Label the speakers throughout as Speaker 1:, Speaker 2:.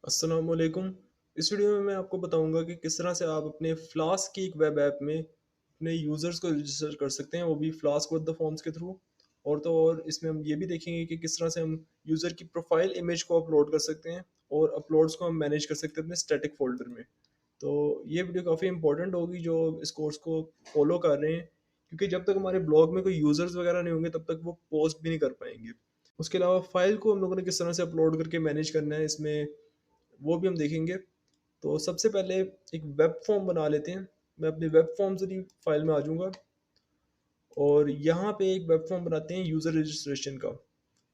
Speaker 1: अस्सलामुअलैकुम। इस वीडियो में मैं आपको बताऊंगा कि किस तरह से आप अपने फ्लास्क की एक वेब ऐप में अपने यूज़र्स को रजिस्टर कर सकते हैं, वो भी फ्लास्क विद द फॉर्म्स के थ्रू। और तो और इसमें हम ये भी देखेंगे कि किस तरह से हम यूज़र की प्रोफाइल इमेज को अपलोड कर सकते हैं और अपलोड्स को हम मैनेज कर सकते हैं अपने स्टैटिक फ़ोल्डर में। तो ये वीडियो काफ़ी इंपॉर्टेंट होगी जो इस कोर्स को फॉलो कर रहे हैं, क्योंकि जब तक हमारे ब्लॉग में कोई यूज़र्स वगैरह नहीं होंगे तब तक वो पोस्ट भी नहीं कर पाएंगे। उसके अलावा फ़ाइल को हम लोगों ने किस तरह से अपलोड करके मैनेज करना है इसमें, वो भी हम देखेंगे। तो सबसे पहले एक वेब फॉर्म बना लेते हैं। मैं अपनी वेब फॉर्म से फाइल में आ जाऊँगा और यहाँ पे एक वेब फॉर्म बनाते हैं यूज़र रजिस्ट्रेशन का।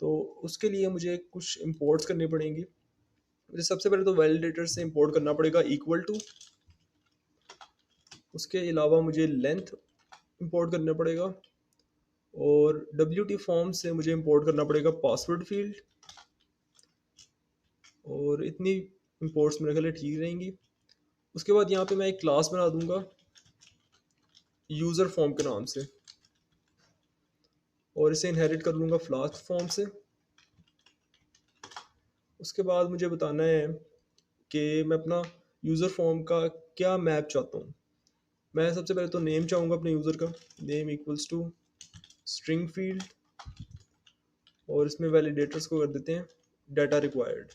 Speaker 1: तो उसके लिए मुझे कुछ इंपोर्ट्स करनी पड़ेंगी। मुझे सबसे पहले तो वैलिडेटर से इंपोर्ट करना पड़ेगा इक्वल टू। उसके अलावा मुझे लेंथ इंपोर्ट करना पड़ेगा और डब्ल्यूटी फॉर्म से मुझे इंपोर्ट करना पड़ेगा पासवर्ड फील्ड। और इतनी इंपोर्ट्स मेरे ख्याल है ठीक रहेंगी। उसके बाद यहाँ पे मैं एक क्लास बना दूंगा यूज़र फॉर्म के नाम से और इसे इनहेरिट कर लूँगा फ्लास्क फॉर्म से। उसके बाद मुझे बताना है कि मैं अपना यूज़र फॉर्म का क्या मैप चाहता हूँ। मैं सबसे पहले तो नेम चाहूँगा अपने यूज़र का। Name equals to string field और इसमें वैलिडेटर्स को कर देते हैं डाटा रिक्वायर्ड।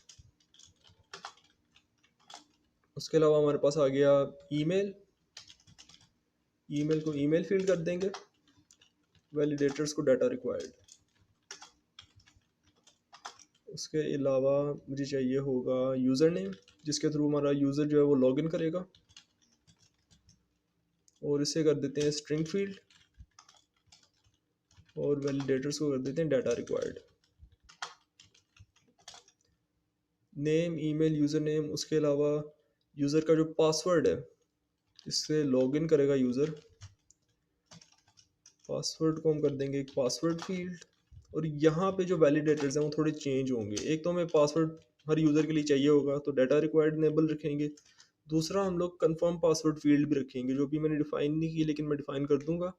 Speaker 1: उसके अलावा हमारे पास आ गया ईमेल। ईमेल को ईमेल फील्ड कर देंगे, वैलिडेटर्स को डाटा रिक्वायर्ड। उसके अलावा मुझे चाहिए होगा यूज़र नेम, जिसके थ्रू हमारा यूज़र जो है वो लॉगिन करेगा, और इसे कर देते हैं स्ट्रिंग फील्ड और वैलिडेटर्स को कर देते हैं data required. Name, email, user name. उसके अलावा यूज़र का जो पासवर्ड है, इससे लॉगिन करेगा यूज़र। पासवर्ड को हम कर देंगे एक पासवर्ड फील्ड। और यहाँ पे जो वैलिडेटर्स हैं वो थोड़े चेंज होंगे। एक तो हमें पासवर्ड हर यूज़र के लिए चाहिए होगा तो डाटा रिक्वायर्ड इनेबल रखेंगे। दूसरा हम लोग कंफर्म पासवर्ड फील्ड भी रखेंगे, जो भी मैंने डिफाइन नहीं की लेकिन मैं डिफाइन कर दूंगा।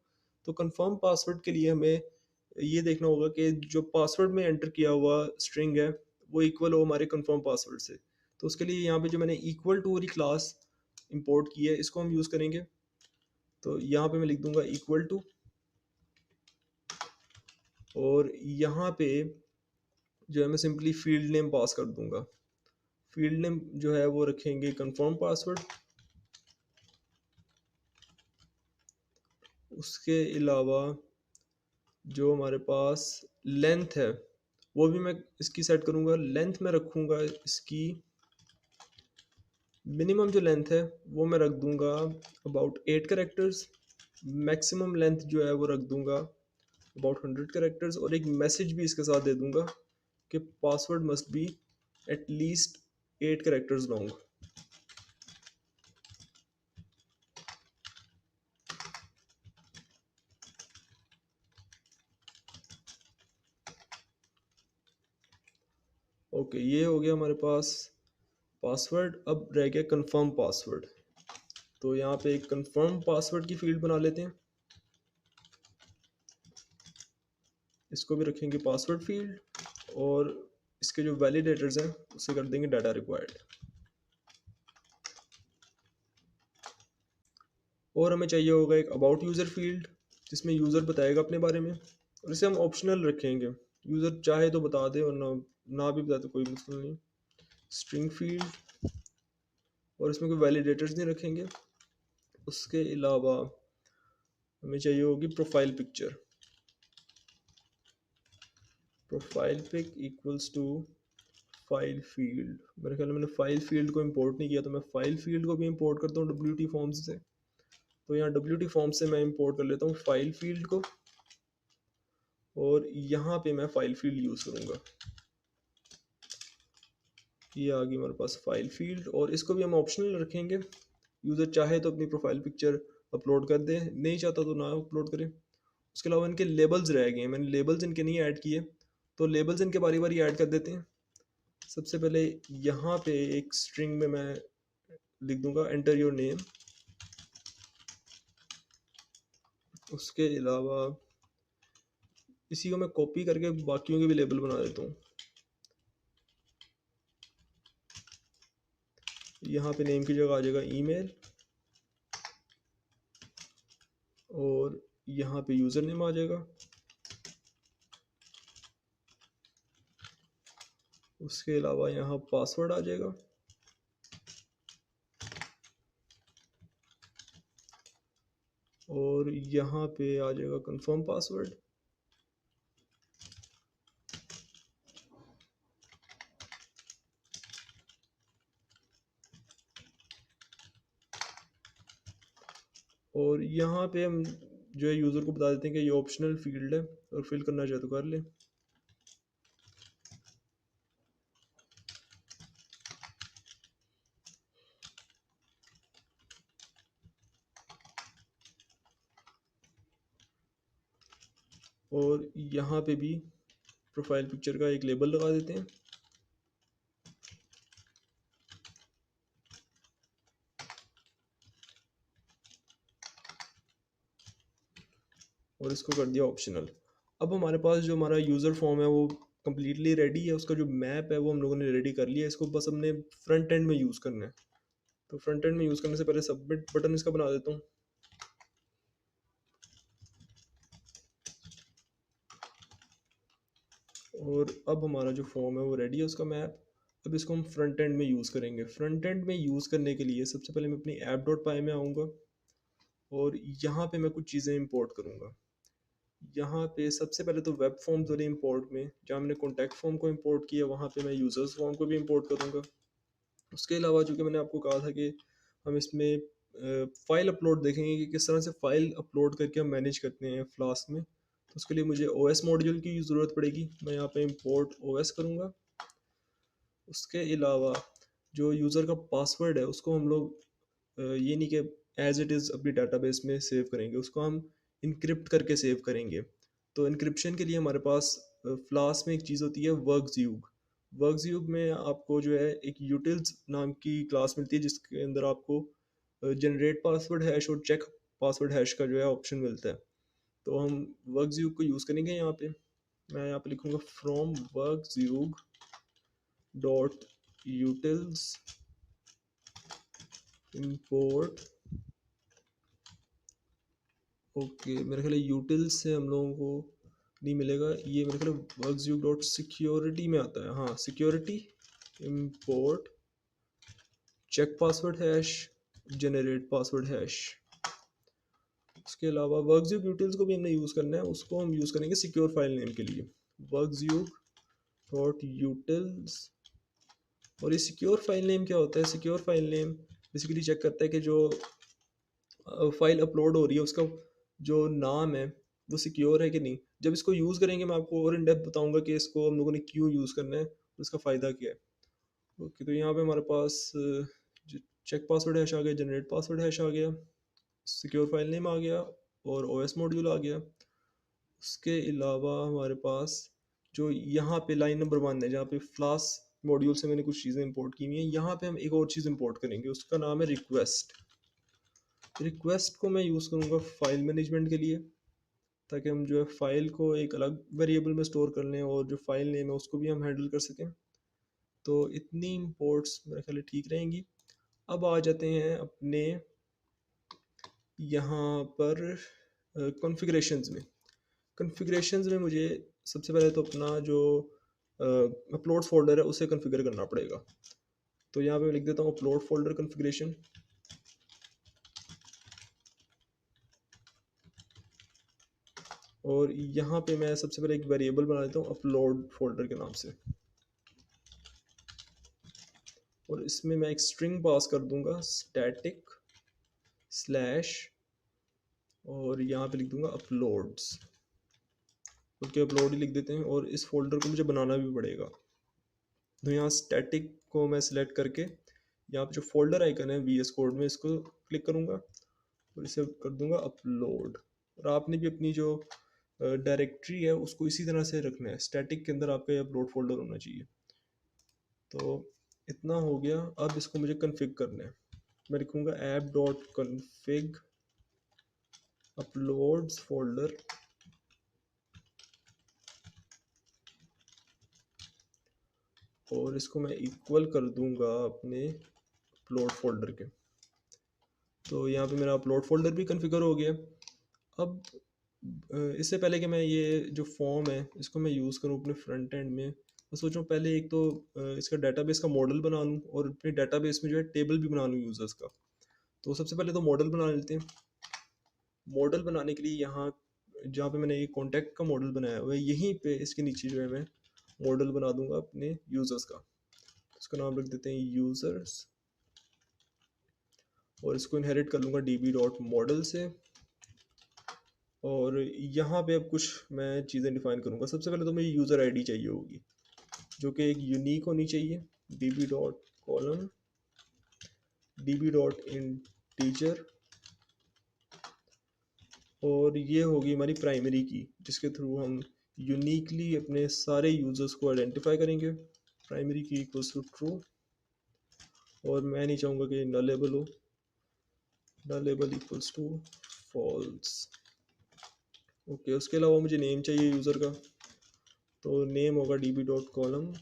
Speaker 1: तो कंफर्म पासवर्ड के लिए हमें ये देखना होगा कि जो पासवर्ड में एंटर किया हुआ स्ट्रिंग है वो इक्वल हो हमारे कंफर्म पासवर्ड से। तो उसके लिए यहाँ पे जो मैंने इक्वल टू वाली क्लास इंपोर्ट की है इसको हम यूज़ करेंगे। तो यहाँ पे मैं लिख दूंगा इक्वल टू, और यहाँ पे जो है मैं सिंपली फील्ड नेम पास कर दूंगा। फील्ड नेम जो है वो रखेंगे कंफर्म पासवर्ड। उसके अलावा जो हमारे पास लेंथ है वो भी मैं इसकी सेट करूंगा। लेंथ में रखूंगा इसकी मिनिमम जो लेंथ है वो मैं रख दूंगा अबाउट 8 कैरेक्टर्स। मैक्सिमम लेंथ जो है वो रख दूंगा अबाउट 100 कैरेक्टर्स, और एक मैसेज भी इसके साथ दे दूंगा कि password must be at least 8 characters long. Okay, ये हो गया हमारे पास पासवर्ड। अब रह गया कंफर्म पासवर्ड। तो यहाँ पे एक कंफर्म पासवर्ड की फील्ड बना लेते हैं। इसको भी रखेंगे पासवर्ड फील्ड और इसके जो वैलिडेटर्स हैं उसे कर देंगे डाटा रिक्वायर्ड। और हमें चाहिए होगा एक अबाउट यूज़र फील्ड, जिसमें यूज़र बताएगा अपने बारे में, और इसे हम ऑप्शनल रखेंगे। यूज़र चाहे तो बता दे और ना भी बताए तो कोई मसला नहीं। स्ट्रिंग फील्ड, और इसमें कोई वैलिडेटर्स नहीं रखेंगे। उसके अलावा हमें चाहिए होगी profile picture. Profile pic equals to file field. मेरे ख्याल में मैंने फाइल फील्ड को इंपोर्ट नहीं किया, तो मैं फाइल फील्ड को भी इंपोर्ट करता हूँ डब्ल्यूटी फॉर्म्स से। तो यहाँ डब्ल्यूटी फॉर्म से मैं इंपोर्ट कर लेता हूँ फाइल फील्ड को, और यहाँ पे मैं फाइल फील्ड यूज़ करूँगा। ये आ गई हमारे पास फाइल फील्ड, और इसको भी हम ऑप्शनल रखेंगे। यूज़र चाहे तो अपनी प्रोफाइल पिक्चर अपलोड कर दे, नहीं चाहता तो ना अपलोड करे। उसके अलावा इनके लेबल्स रह गए हैं, मैंने लेबल्स इनके नहीं ऐड किए, तो लेबल्स इनके बारी बारी ऐड कर देते हैं। सबसे पहले यहाँ पे एक स्ट्रिंग में मैं लिख दूंगा एंटर योर नेम। उसके अलावा इसी को मैं कॉपी करके बाकियों के भी लेबल बना देता हूँ। यहाँ पे नेम की जगह आ जाएगा ईमेल, और यहाँ पे यूज़र नेम आ जाएगा। उसके अलावा यहाँ पासवर्ड आ जाएगा, और यहाँ पे आ जाएगा कंफर्म पासवर्ड। और यहाँ पे हम जो है यूज़र को बता देते हैं कि ये ऑप्शनल फील्ड है, और फिल करना चाहे तो कर ले। और यहाँ पे भी प्रोफाइल पिक्चर का एक लेबल लगा देते हैं। और इसको कर दिया ऑप्शनल। अब हमारे पास जो हमारा यूज़र फॉर्म है वो कम्प्लीटली रेडी है, उसका जो मैप है वो हम लोगों ने रेडी कर लिया है। इसको बस हमने फ्रंट एंड में यूज़ करना है। तो फ्रंट एंड में यूज़ करने से पहले सबमिट बटन इसका बना देता हूँ। और अब हमारा जो फॉर्म है वो रेडी है, उसका मैप। अब इसको हम फ्रंट एंड में यूज़ करेंगे। फ्रंट एंड में यूज़ करने के लिए सबसे पहले मैं अपनी ऐप डॉट पाई में आऊँगा, और यहाँ पे मैं कुछ चीज़ें इंपोर्ट करूँगा। यहाँ पे सबसे पहले तो वेब फॉर्म्स वाले इंपोर्ट में, जहाँ मैंने कॉन्टैक्ट फॉर्म को इंपोर्ट किया, वहाँ पे मैं यूज़र्स फॉर्म को भी इंपोर्ट करूँगा। उसके अलावा चूँकि मैंने आपको कहा था कि हम इसमें फ़ाइल अपलोड देखेंगे कि किस तरह से फ़ाइल अपलोड करके हम मैनेज करते हैं फ्लास्क में। तो उसके लिए मुझे ओएस मॉड्यूल की ज़रूरत पड़ेगी। मैं यहाँ पे इंपोर्ट ओएस करूँगा। उसके अलावा जो यूज़र का पासवर्ड है उसको हम लोग ये नहीं कि एज इट इज़ अपनी डाटाबेस में सेव करेंगे, उसको हम इनक्रिप्ट करके सेव करेंगे। तो इनक्रिप्शन के लिए हमारे पास फ्लास्क में एक चीज़ होती है वर्कज़्यूग। वर्कज़्यूग में आपको जो है एक यूटिल्स नाम की क्लास मिलती है, जिसके अंदर आपको जनरेट पासवर्ड हैश और चेक पासवर्ड हैश का जो है ऑप्शन मिलता है। तो हम वर्कज़्यूग को यूज़ करेंगे यहाँ पे। मैं यहाँ पे लिखूँगा फ्रॉम वर्कज़्यूग डॉट यूटिल्स import। ओके, मेरे ख्याल यूटिल्स से हम लोगों को नहीं मिलेगा, ये मेरे ख्याल वर्कज़्यूग डॉट सिक्योरिटी में आता है। हाँ, security import check password hash generate password hash. उसके अलावा वर्कज़्यूग यूटिल्स को भी हमने यूज़ करना है, उसको हम यूज़ करेंगे सिक्योर फाइल नेम के लिए। Werkzeug dot utils. और ये सिक्योर फाइल नेम क्या होता है? Secure file name basically check करता है कि जो फाइल अपलोड हो रही है उसका जो नाम है वो सिक्योर है कि नहीं। जब इसको यूज़ करेंगे मैं आपको और इन डेप्थ बताऊंगा कि इसको हम लोगों ने क्यों यूज़ करना है और इसका फ़ायदा क्या है। ओके, तो यहाँ पे हमारे पास चेक पासवर्ड हैश आ गया, जनरेट पासवर्ड हैश आ गया, सिक्योर फाइल नेम आ गया, और ओएस मॉड्यूल आ गया। उसके अलावा हमारे पास जो यहाँ पे लाइन नंबर 1 है, जहाँ पे फ्लास मॉड्यूल से मैंने कुछ चीज़ें इंपोर्ट की हुई हैं, यहाँ पे हम एक और चीज़ इंपोर्ट करेंगे, उसका नाम है रिक्वेस्ट। रिक्वेस्ट को मैं यूज़ करूँगा फाइल मैनेजमेंट के लिए, ताकि हम जो है फ़ाइल को एक अलग वेरिएबल में स्टोर कर लें और जो फाइल नेम है उसको भी हम हैंडल कर सकें। तो इतनी इंपोर्ट्स मेरे ख्याल ठीक रहेंगी। अब आ जाते हैं अपने यहाँ पर कॉन्फ़िगरेशंस में। कॉन्फ़िगरेशंस में मुझे सबसे पहले तो अपना जो अपलोड्स फ़ोल्डर है उसे कॉन्फ़िगर करना पड़ेगा। तो यहाँ पे मैं लिख देता हूँ अपलोड फ़ोल्डर कॉन्फ़िगरेशन। और यहाँ पे मैं सबसे पहले एक वेरिएबल बना देता हूँ अपलोड फ़ोल्डर के नाम से, और इसमें मैं एक स्ट्रिंग पास कर दूंगा स्टैटिक स्लैश, और यहाँ पे लिख दूंगा अपलोड्स। ओके, अपलोड ही लिख देते हैं, और इस फोल्डर को मुझे बनाना भी पड़ेगा। तो यहाँ स्टैटिक को मैं सिलेक्ट करके यहाँ पे जो फोल्डर आइकन है VS कोड में, इसको क्लिक करूँगा और इसे कर दूंगा अपलोड। और आपने भी अपनी जो डायरेक्टरी है उसको इसी तरह से रखना है, स्टैटिक के अंदर आपका ये अपलोड फोल्डर होना चाहिए। तो इतना हो गया। अब इसको मुझे कन्फिग करना है। मैं लिखूँगा app dot config uploads folder, और इसको मैं इक्वल कर दूंगा अपने अपलोड फोल्डर के। तो यहाँ पे मेरा अपलोड फोल्डर भी कन्फिगर हो गया। अब इससे पहले कि मैं ये जो फॉर्म है इसको मैं यूज़ करूँ अपने फ्रंट एंड में, मैं सोच रहा हूँ पहले एक तो इसका डेटाबेस का मॉडल बना लूँ और अपने डेटाबेस में जो है टेबल भी बना लूँ यूज़र्स का। तो सबसे पहले तो मॉडल बना लेते हैं। मॉडल बनाने के लिए यहाँ जहाँ पे मैंने ये कॉन्टैक्ट का मॉडल बनाया हुआ है, यहीं पे इसके नीचे जो है मैं मॉडल बना दूंगा अपने यूज़र्स का। इसका नाम रख देते हैं यूज़र्स और इसको इनहेरिट कर लूँगा db.model से। और यहाँ पे अब कुछ मैं चीज़ें डिफाइन करूँगा। सबसे पहले तो मुझे यूज़र आईडी चाहिए होगी जो कि एक यूनिक होनी चाहिए। db.column db.integer और ये होगी हमारी प्राइमरी की जिसके थ्रू हम यूनिकली अपने सारे यूज़र्स को आइडेंटिफाई करेंगे। प्राइमरी की इक्वल्स टू ट्रू और मैं नहीं चाहूँगा कि नलेबल हो, nullable equals to false. Okay, उसके अलावा मुझे नेम चाहिए यूज़र का, तो नेम होगा db.column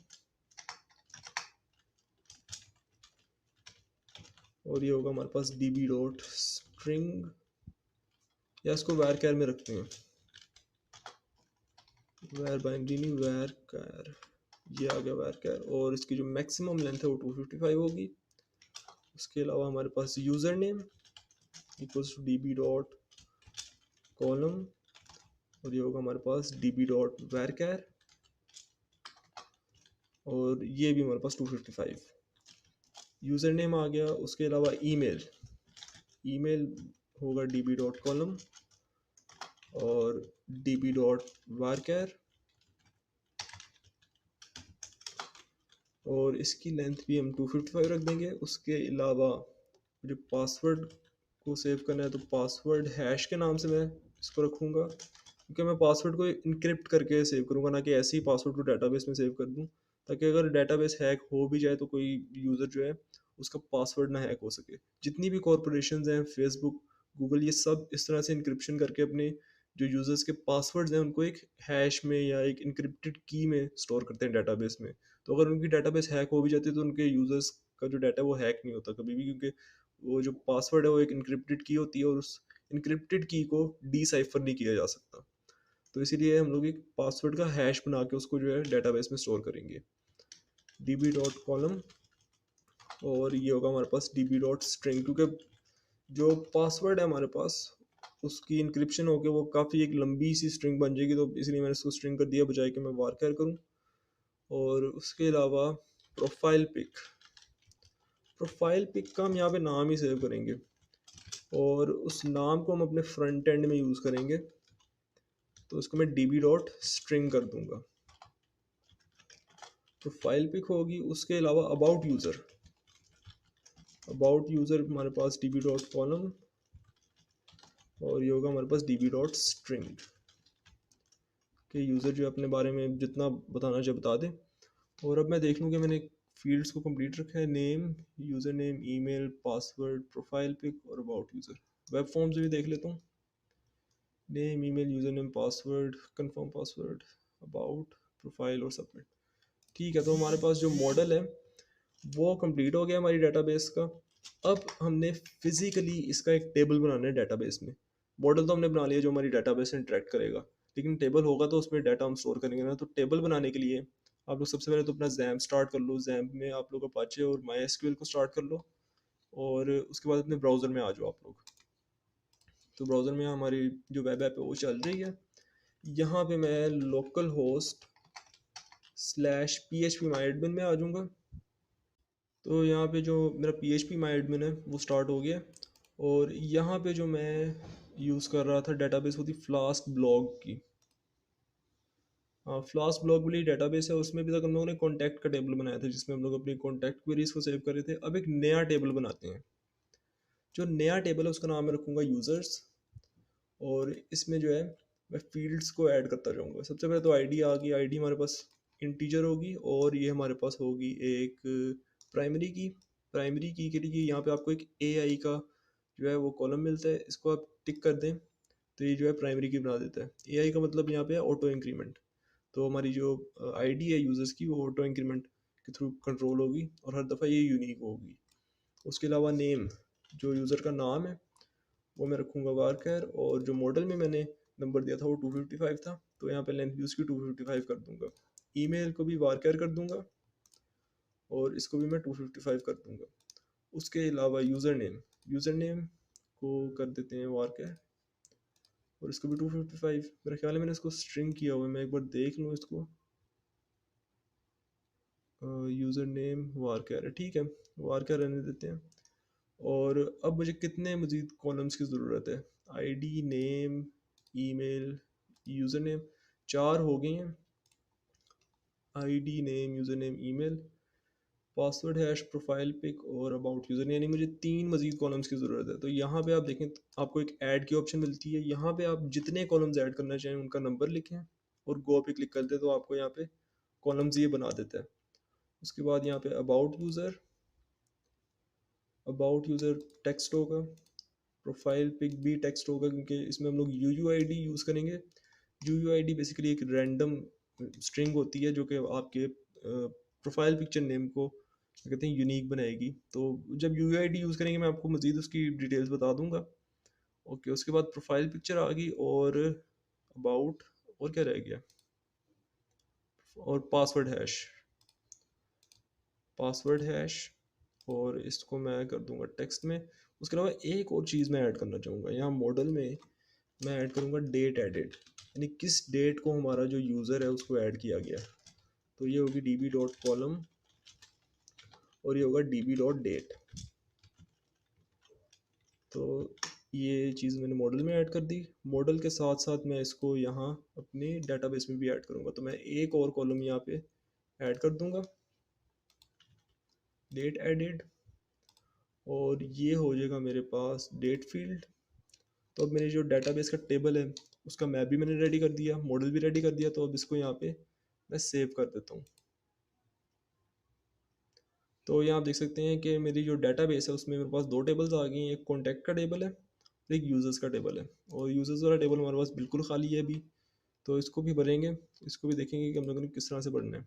Speaker 1: और ये होगा हमारे पास db.string या इसको var में रखते हैं, var बाइनरी नहीं var, ये आ गया var। और इसकी जो मैक्सिमम लेंथ है वो 255 होगी। उसके अलावा हमारे पास user name equals to db.column और ये होगा हमारे पास db.var और ये भी हमारे पास 255। यूज़र नेम आ गया। उसके अलावा ईमेल, ईमेल होगा db.column और db.var और इसकी लेंथ भी हम 255 रख देंगे। उसके अलावा मुझे पासवर्ड को सेव करना है तो पासवर्ड हैश के नाम से मैं इसको रखूँगा, क्योंकि मैं पासवर्ड को इनक्रिप्ट करके सेव करूँगा, ना कि ऐसे ही पासवर्ड को डेटाबेस में सेव कर दूँ, ताकि अगर डेटाबेस हैक हो भी जाए तो कोई यूज़र जो है उसका पासवर्ड ना हैक हो सके। जितनी भी कॉरपोरेशंस हैं, फेसबुक, गूगल, ये सब इस तरह से इंक्रिप्शन करके अपने जो यूज़र्स के पासवर्ड्स हैं उनको एक हैश में या एक इनक्रिप्टेड की में स्टोर करते हैं डेटाबेस में। तो अगर उनकी डेटाबेस हैक हो भी जाती है तो उनके यूज़र्स का जो डाटा है वो हैक नहीं होता कभी भी, क्योंकि वो जो पासवर्ड है वो एक इनक्रिप्टेड की होती है और उस इनक्रिप्टेड की को डिसाइफर नहीं किया जा सकता। तो इसीलिए हम लोग एक पासवर्ड का हैश बना के उसको जो है डेटाबेस में स्टोर करेंगे। db.column और ये होगा हमारे पास db.string, क्योंकि जो पासवर्ड है हमारे पास उसकी इंक्रिप्शन होकर वो काफ़ी एक लंबी सी स्ट्रिंग बन जाएगी, तो इसलिए मैंने इसको स्ट्रिंग कर दिया बजाय कि मैं वारकर करूँ। और उसके अलावा प्रोफाइल पिक, प्रोफाइल पिक का हम यहाँ पे नाम ही सेव करेंगे और उस नाम को हम अपने फ्रंट एंड में यूज़ करेंगे, तो उसको मैं db.string कर दूंगा। प्रोफाइल पिक होगी। उसके अलावा अबाउट यूज़र, अबाउट यूज़र हमारे पास db.column और ये होगा हमारे पास db.string कि यूज़र जो अपने बारे में जितना बताना चाहे बता दे। और अब मैं देख लूँ कि मैंने फील्ड्स को कंप्लीट रखा है। Name, user name, email, password, profile pic और अबाउट यूज़र। वेब फॉर्म से भी देख लेता हूँ। Name, email, user name, password, confirm password, about, profile और सबमिट। ठीक है, तो हमारे पास जो मॉडल है वो कंप्लीट हो गया हमारी डेटाबेस का। अब हमने फिजिकली इसका एक टेबल बनाना है डेटाबेस में। मॉडल तो हमने बना लिया जो हमारी डेटाबेस से इंटरेक्ट करेगा, लेकिन टेबल होगा तो उसमें डाटा हम स्टोर करेंगे ना। तो टेबल बनाने के लिए आप लोग सबसे पहले तो अपना जैम्प स्टार्ट कर लो। जैम्प में आप लोग अपाचे और माई एसक्यूएल को स्टार्ट कर लो और उसके बाद अपने ब्राउज़र में आ जाओ आप लोग। तो ब्राउज़र में हमारी जो वेब ऐप है वो चल रही है। यहाँ पे मैं लोकल होस्ट /php माई एडमिन में आ जाऊँगा। तो यहाँ पे जो मेरा php माई एडमिन है वो स्टार्ट हो गया और यहाँ पे जो मैं यूज़ कर रहा था डेटाबेस वो थी फ्लास्क ब्लॉग की। हाँ, फ्लास्क ब्लॉग वाली डेटाबेस है। उसमें भी तक हम लोगों ने कॉन्टैक्ट का टेबल बनाया था जिसमें हम लोग अपनी कॉन्टैक्ट क्वेरीज को सेव कर रहे थे। अब एक नया टेबल बनाते हैं। जो नया टेबल है उसका नाम मैं रखूँगा यूज़र्स और इसमें जो है मैं फील्ड्स को ऐड करता जाऊँगा। सबसे पहले तो आईडी आ गई। आईडी हमारे पास इंटीजर होगी और ये हमारे पास होगी एक प्राइमरी की। प्राइमरी की के लिए यहाँ पे आपको एक AI का जो है वो कॉलम मिलता है, इसको आप टिक कर दें तो ये जो है प्राइमरी की बना देता है। AI का मतलब यहाँ पे है ऑटो इंक्रीमेंट। तो हमारी जो आईडी है यूज़र्स की वो ऑटो इंक्रीमेंट के थ्रू कंट्रोल होगी और हर दफ़ा ये यूनिक होगी। उसके अलावा नेम, जो यूज़र का नाम है वो मैं रखूँगा वारकर, और जो मॉडल में मैंने नंबर दिया था वो 255 था, तो यहाँ पे लेंथ भी उसकी 255 कर दूंगा। ईमेल को भी वारकर कर दूंगा और इसको भी मैं 255 कर दूंगा। उसके अलावा यूज़र नेम को कर देते हैं वारकर, और इसको भी 255। मेरा ख्याल है मैंने इसको स्ट्रिंग किया हुआ है, मैं एक बार देख लूँ इसको। यूज़र नेम वारकर है, ठीक है, वारकर रहने देते हैं। और अब मुझे कितने मज़ीद कॉलम्स की ज़रूरत है? ID, name, email, user name, 4 हो गई हैं। ID, name, user name, email, password hash, profile pic और अबाउट यूज़र, यानी मुझे 3 मज़ीद कॉलम्स की ज़रूरत है। तो यहाँ पे आप देखें तो आपको एक ऐड की ऑप्शन मिलती है, यहाँ पे आप जितने कॉलम्स ऐड करना चाहें उनका नंबर लिखें और गो पे क्लिक कर दें तो आपको यहाँ पे कॉलम्स ये बना देता है। उसके बाद यहाँ पे अबाउट यूज़र टेक्स्ट होगा, प्रोफाइल पिक भी टेक्स्ट होगा क्योंकि इसमें हम लोग UUID यूज़ करेंगे। UUID बेसिकली एक रैंडम स्ट्रिंग होती है जो कि आपके प्रोफाइल पिक्चर नेम को कहते हैं यूनिक बनाएगी। तो जब UUID यूज़ करेंगे मैं आपको मज़ीद उसकी डिटेल्स बता दूंगा। ओके, उसके बाद प्रोफाइल पिक्चर आ गई और अबाउट, और क्या रह गया, और पासवर्ड हैश, और इसको मैं कर दूंगा टेक्स्ट में। उसके अलावा एक और चीज़ मैं ऐड करना चाहूँगा यहाँ मॉडल में, मैं ऐड करूँगा डेट एडिड, यानी किस डेट को हमारा जो यूज़र है उसको ऐड किया गया। तो ये होगी db.column और ये होगा db.date। तो ये चीज़ मैंने मॉडल में ऐड कर दी। मॉडल के साथ साथ मैं इसको यहाँ अपने डेटाबेस में भी ऐड करूँगा, तो मैं एक और कॉलम यहाँ पे ऐड कर दूँगा, डेट एडिड, और ये हो जाएगा मेरे पास डेट फील्ड। तो अब मेरे जो डेटाबेस का टेबल है उसका मैप भी मैंने रेडी कर दिया, मॉडल भी रेडी कर दिया। तो अब इसको यहाँ पे मैं सेव कर देता हूँ। तो यहाँ आप देख सकते हैं कि मेरी जो डेटाबेस है उसमें मेरे पास 2 टेबल्स आ गई हैं, एक कॉन्टैक्ट का टेबल है और एक यूज़र्स का टेबल है। और यूज़र्स वाला टेबल हमारे पास बिल्कुल खाली है अभी, तो इसको भी भरेंगे, इसको भी देखेंगे कि हम लोगों ने किस तरह से भरना है।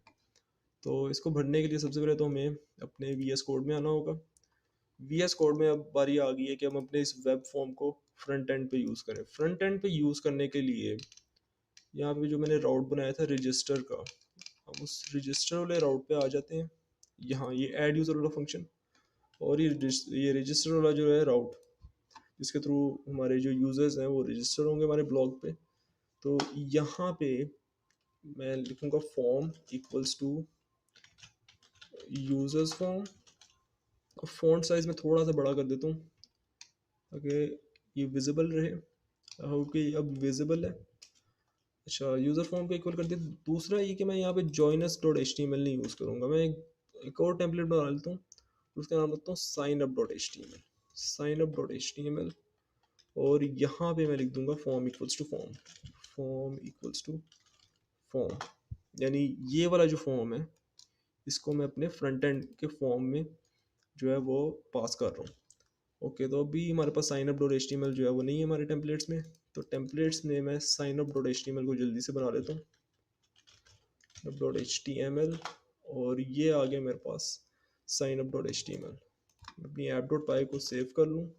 Speaker 1: तो इसको भरने के लिए सबसे पहले तो हमें अपने VS कोड में आना होगा। VS कोड में अब बारी आ गई है कि हम अपने इस वेब फॉर्म को फ्रंट एंड पे यूज़ करें। फ्रंट एंड पे यूज़ करने के लिए यहाँ पे जो मैंने राउट बनाया था रजिस्टर का, हम उस रजिस्टर वाले राउट पे आ जाते हैं। यहाँ ये ऐड यूज़र वाला फंक्शन, और ये रजिस्टर वाला जो है राउट जिसके थ्रू हमारे जो यूज़र्स हैं वो रजिस्टर होंगे हमारे ब्लॉग पे। तो यहाँ पे मैं लिखूँगा form equals to users form. Font size में थोड़ा सा बड़ा कर देता हूँ ताकि ये विजिबल रहे। ओके, अब विजिबल है। अच्छा, यूज़र फॉर्म को इक्वल कर दिया। दूसरा ये कि मैं यहाँ पे joinus.html नहीं यूज़ करूँगा, मैं एक और टेम्पलेट बना लेता हूँ, उसका नाम रखता हूँ signup.html। और यहाँ पे मैं लिख दूंगा फॉर्म, यानी ये वाला जो फॉर्म है इसको मैं अपने फ्रंट एंड के फॉर्म में जो है वो पास कर रहा हूँ। ओके, तो अभी हमारे पास signup.html जो है वो नहीं है हमारे टेम्पलेट्स में, तो टेम्पलेट्स में मैं signup.html को जल्दी से बना लेता हूँ, .html, और ये आ गया मेरे पास signup.html। अपनी app.py को सेव कर लूँ,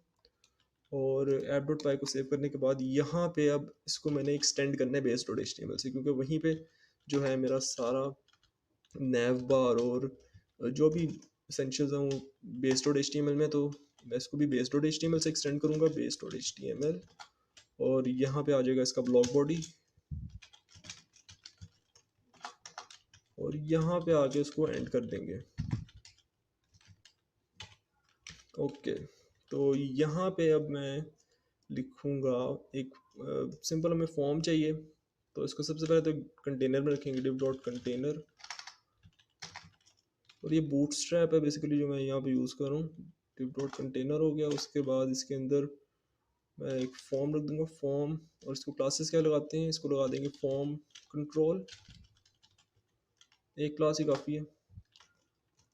Speaker 1: और app.py को सेव करने के बाद यहाँ पे अब इसको मैंने एक्सटेंड करना है base.html से, क्योंकि वहीं पे जो है मेरा सारा nav बार और जो भी essentials हैं वो base.html में। तो मैं इसको भी base.html से एक्सटेंड करूँगा, base.html, और यहाँ पे आ जाएगा इसका ब्लॉक बॉडी, और यहाँ पे आके इसको एंड कर देंगे। ओके, तो यहाँ पे अब मैं लिखूँगा एक सिंपल, हमें फॉर्म चाहिए तो इसको सबसे पहले तो कंटेनर में रखेंगे, div.container। और ये बूटस्ट्रैप है बेसिकली जो मैं यहाँ पे यूज़ कर रहा हूँ। div.container हो गया, उसके बाद इसके अंदर मैं एक फॉर्म रख दूँगा, फॉर्म, और इसको क्लासेस क्या लगाते हैं, इसको लगा देंगे फॉर्म कंट्रोल, एक क्लास ही काफ़ी है।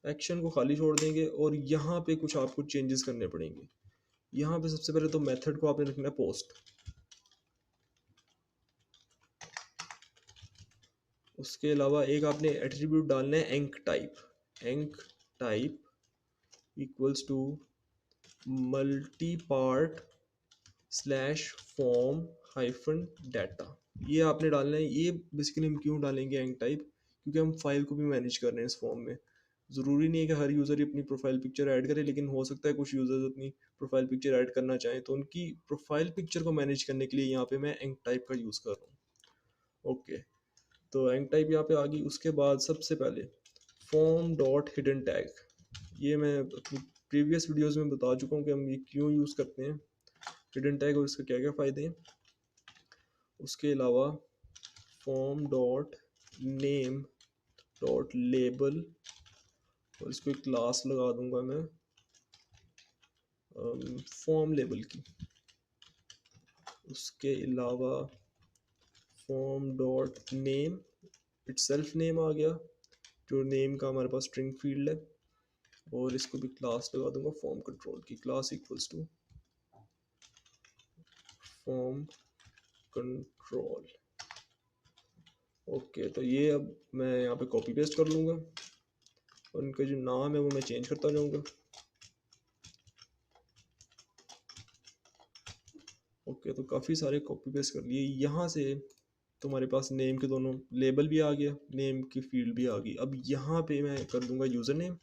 Speaker 1: एक्शन को खाली छोड़ देंगे, और यहाँ पे कुछ आपको चेंजेस करने पड़ेंगे। यहाँ पे सबसे पहले तो मेथड को आपने रखना है पोस्ट, उसके अलावा एक आपने एट्रीब्यूट डालना है enctype equals to multipart slash form hyphen data, ये आपने डालना है। ये बेसिकली हम क्यों डालेंगे एंग टाइप, क्योंकि हम फाइल को भी मैनेज कर रहे हैं इस फॉर्म में। ज़रूरी नहीं है कि हर यूज़र ही अपनी प्रोफाइल पिक्चर ऐड करे, लेकिन हो सकता है कुछ यूज़र्स अपनी प्रोफाइल पिक्चर ऐड करना चाहें, तो उनकी प्रोफाइल पिक्चर को मैनेज करने के लिए यहाँ पे मैं एंग टाइप का यूज़ कर रहा हूँ। ओके, तो एंग टाइप यहाँ पे आ गई। उसके बाद सबसे पहले फॉर्म डॉट हिडन टैग, ये मैं अपनी प्रीवियस वीडियोज़ में बता चुका हूँ कि हम ये क्यों यूज़ करते हैं हिडन टैग और इसके क्या क्या फ़ायदे हैं। उसके अलावा form dot name dot label, और इसको एक क्लास लगा दूंगा मैं फॉर्म लेबल की। उसके अलावा form dot name, itself name आ गया, जो नेम का हमारे पास स्ट्रिंग फील्ड है, और इसको भी क्लास लगा दूंगा फॉर्म कंट्रोल की, class equals to form control. Okay, तो ये अब मैं यहाँ पे कॉपी पेस्ट कर लूँगा और इनका जो नाम है वो मैं चेंज करता जाऊँगा। ओके, तो काफ़ी सारे कॉपी पेस्ट कर लिए यहाँ से। तो हमारे पास नेम के दोनों लेबल भी आ गया, नेम की फील्ड भी आ गई। अब यहाँ पे मैं कर दूंगा यूज़र नेम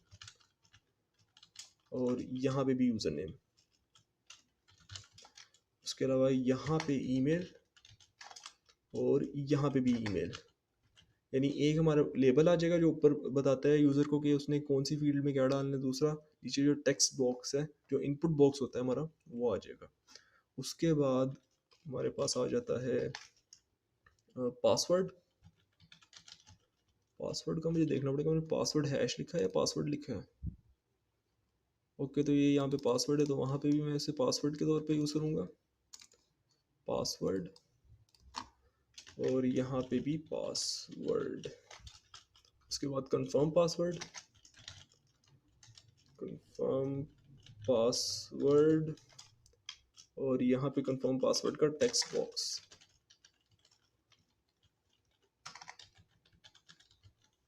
Speaker 1: और यहाँ पे भी यूज़र नेम। उसके अलावा यहाँ पे ईमेल और यहाँ पे भी ईमेल, यानी एक हमारा लेबल आ जाएगा जो ऊपर बताता है यूज़र को कि उसने कौन सी फील्ड में क्या डालना है। दूसरा नीचे जो टेक्स्ट बॉक्स है, जो इनपुट बॉक्स होता है हमारा, वो आ जाएगा। उसके बाद हमारे पास आ जाता है पासवर्ड। पासवर्ड का मुझे देखना पड़ेगा, मैंने पासवर्ड हैश लिखा है या पासवर्ड लिखा है। ओके, तो ये यहाँ पे पासवर्ड है, तो वहाँ पे भी मैं इसे पासवर्ड के तौर पे यूज़ करूँगा, पासवर्ड, और यहाँ पे भी पासवर्ड। उसके बाद कंफर्म पासवर्ड, कंफर्म पासवर्ड, और यहाँ पे कंफर्म पासवर्ड का टेक्स्ट बॉक्स।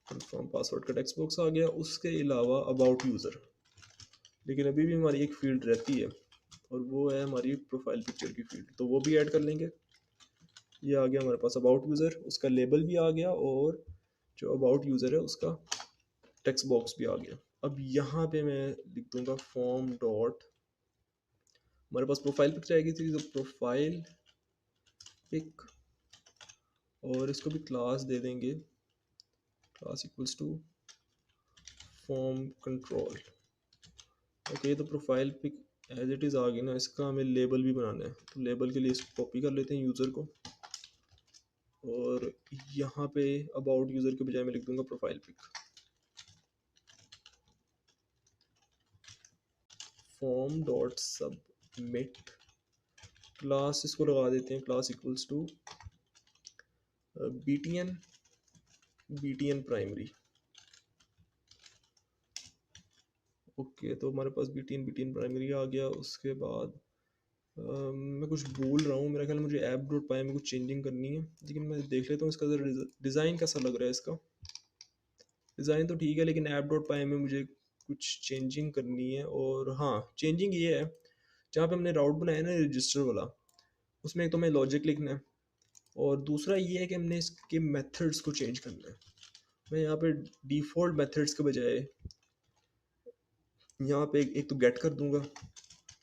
Speaker 1: कंफर्म पासवर्ड का टेक्स्ट बॉक्स आ गया। उसके अलावा अबाउट यूज़र, लेकिन अभी भी हमारी एक फील्ड रहती है और वो है हमारी प्रोफाइल पिक्चर की फील्ड, तो वो भी ऐड कर लेंगे। ये आ गया हमारे पास अबाउट यूज़र, उसका लेबल भी आ गया और जो अबाउट यूज़र है उसका टेक्स्ट बॉक्स भी आ गया। अब यहाँ पे मैं लिख दूंगा फॉर्म डॉट, हमारे पास प्रोफाइल पिक रहेगी थी, तो प्रोफाइल पिक, और इसको भी क्लास दे देंगे, class equals to form control. Okay, ये तो profile pic as it is आ गई ना। इसका हमें लेबल भी बनाना है, तो लेबल के लिए इसको कॉपी कर लेते हैं यूज़र को, और यहाँ पे अबाउट यूज़र के बजाय मैं लिख दूंगा profile pic. Form dot submit, class इसको लगा देते हैं, class equals to btn primary. Okay, तो हमारे पास btn प्राइमरी आ गया। उसके बाद मैं कुछ भूल रहा हूँ, मेरा ख्याल मुझे ऐप डॉट पाई में कुछ चेंजिंग करनी है, लेकिन मैं देख लेता हूँ इसका ज़रा डिज़ाइन कैसा लग रहा है। इसका डिज़ाइन तो ठीक है, लेकिन ऐप डॉट पाई में मुझे कुछ चेंजिंग करनी है। और हाँ, चेंजिंग ये है, जहाँ पे हमने राउट बनाया ना रजिस्टर वाला, उसमें एक तो हमें लॉजिक लिखना है, और दूसरा ये है कि हमने इसके मेथड्स को चेंज करना है। मैं यहाँ पे डिफ़ॉल्ट मेथड्स के बजाय यहाँ पे एक तो गेट कर दूंगा।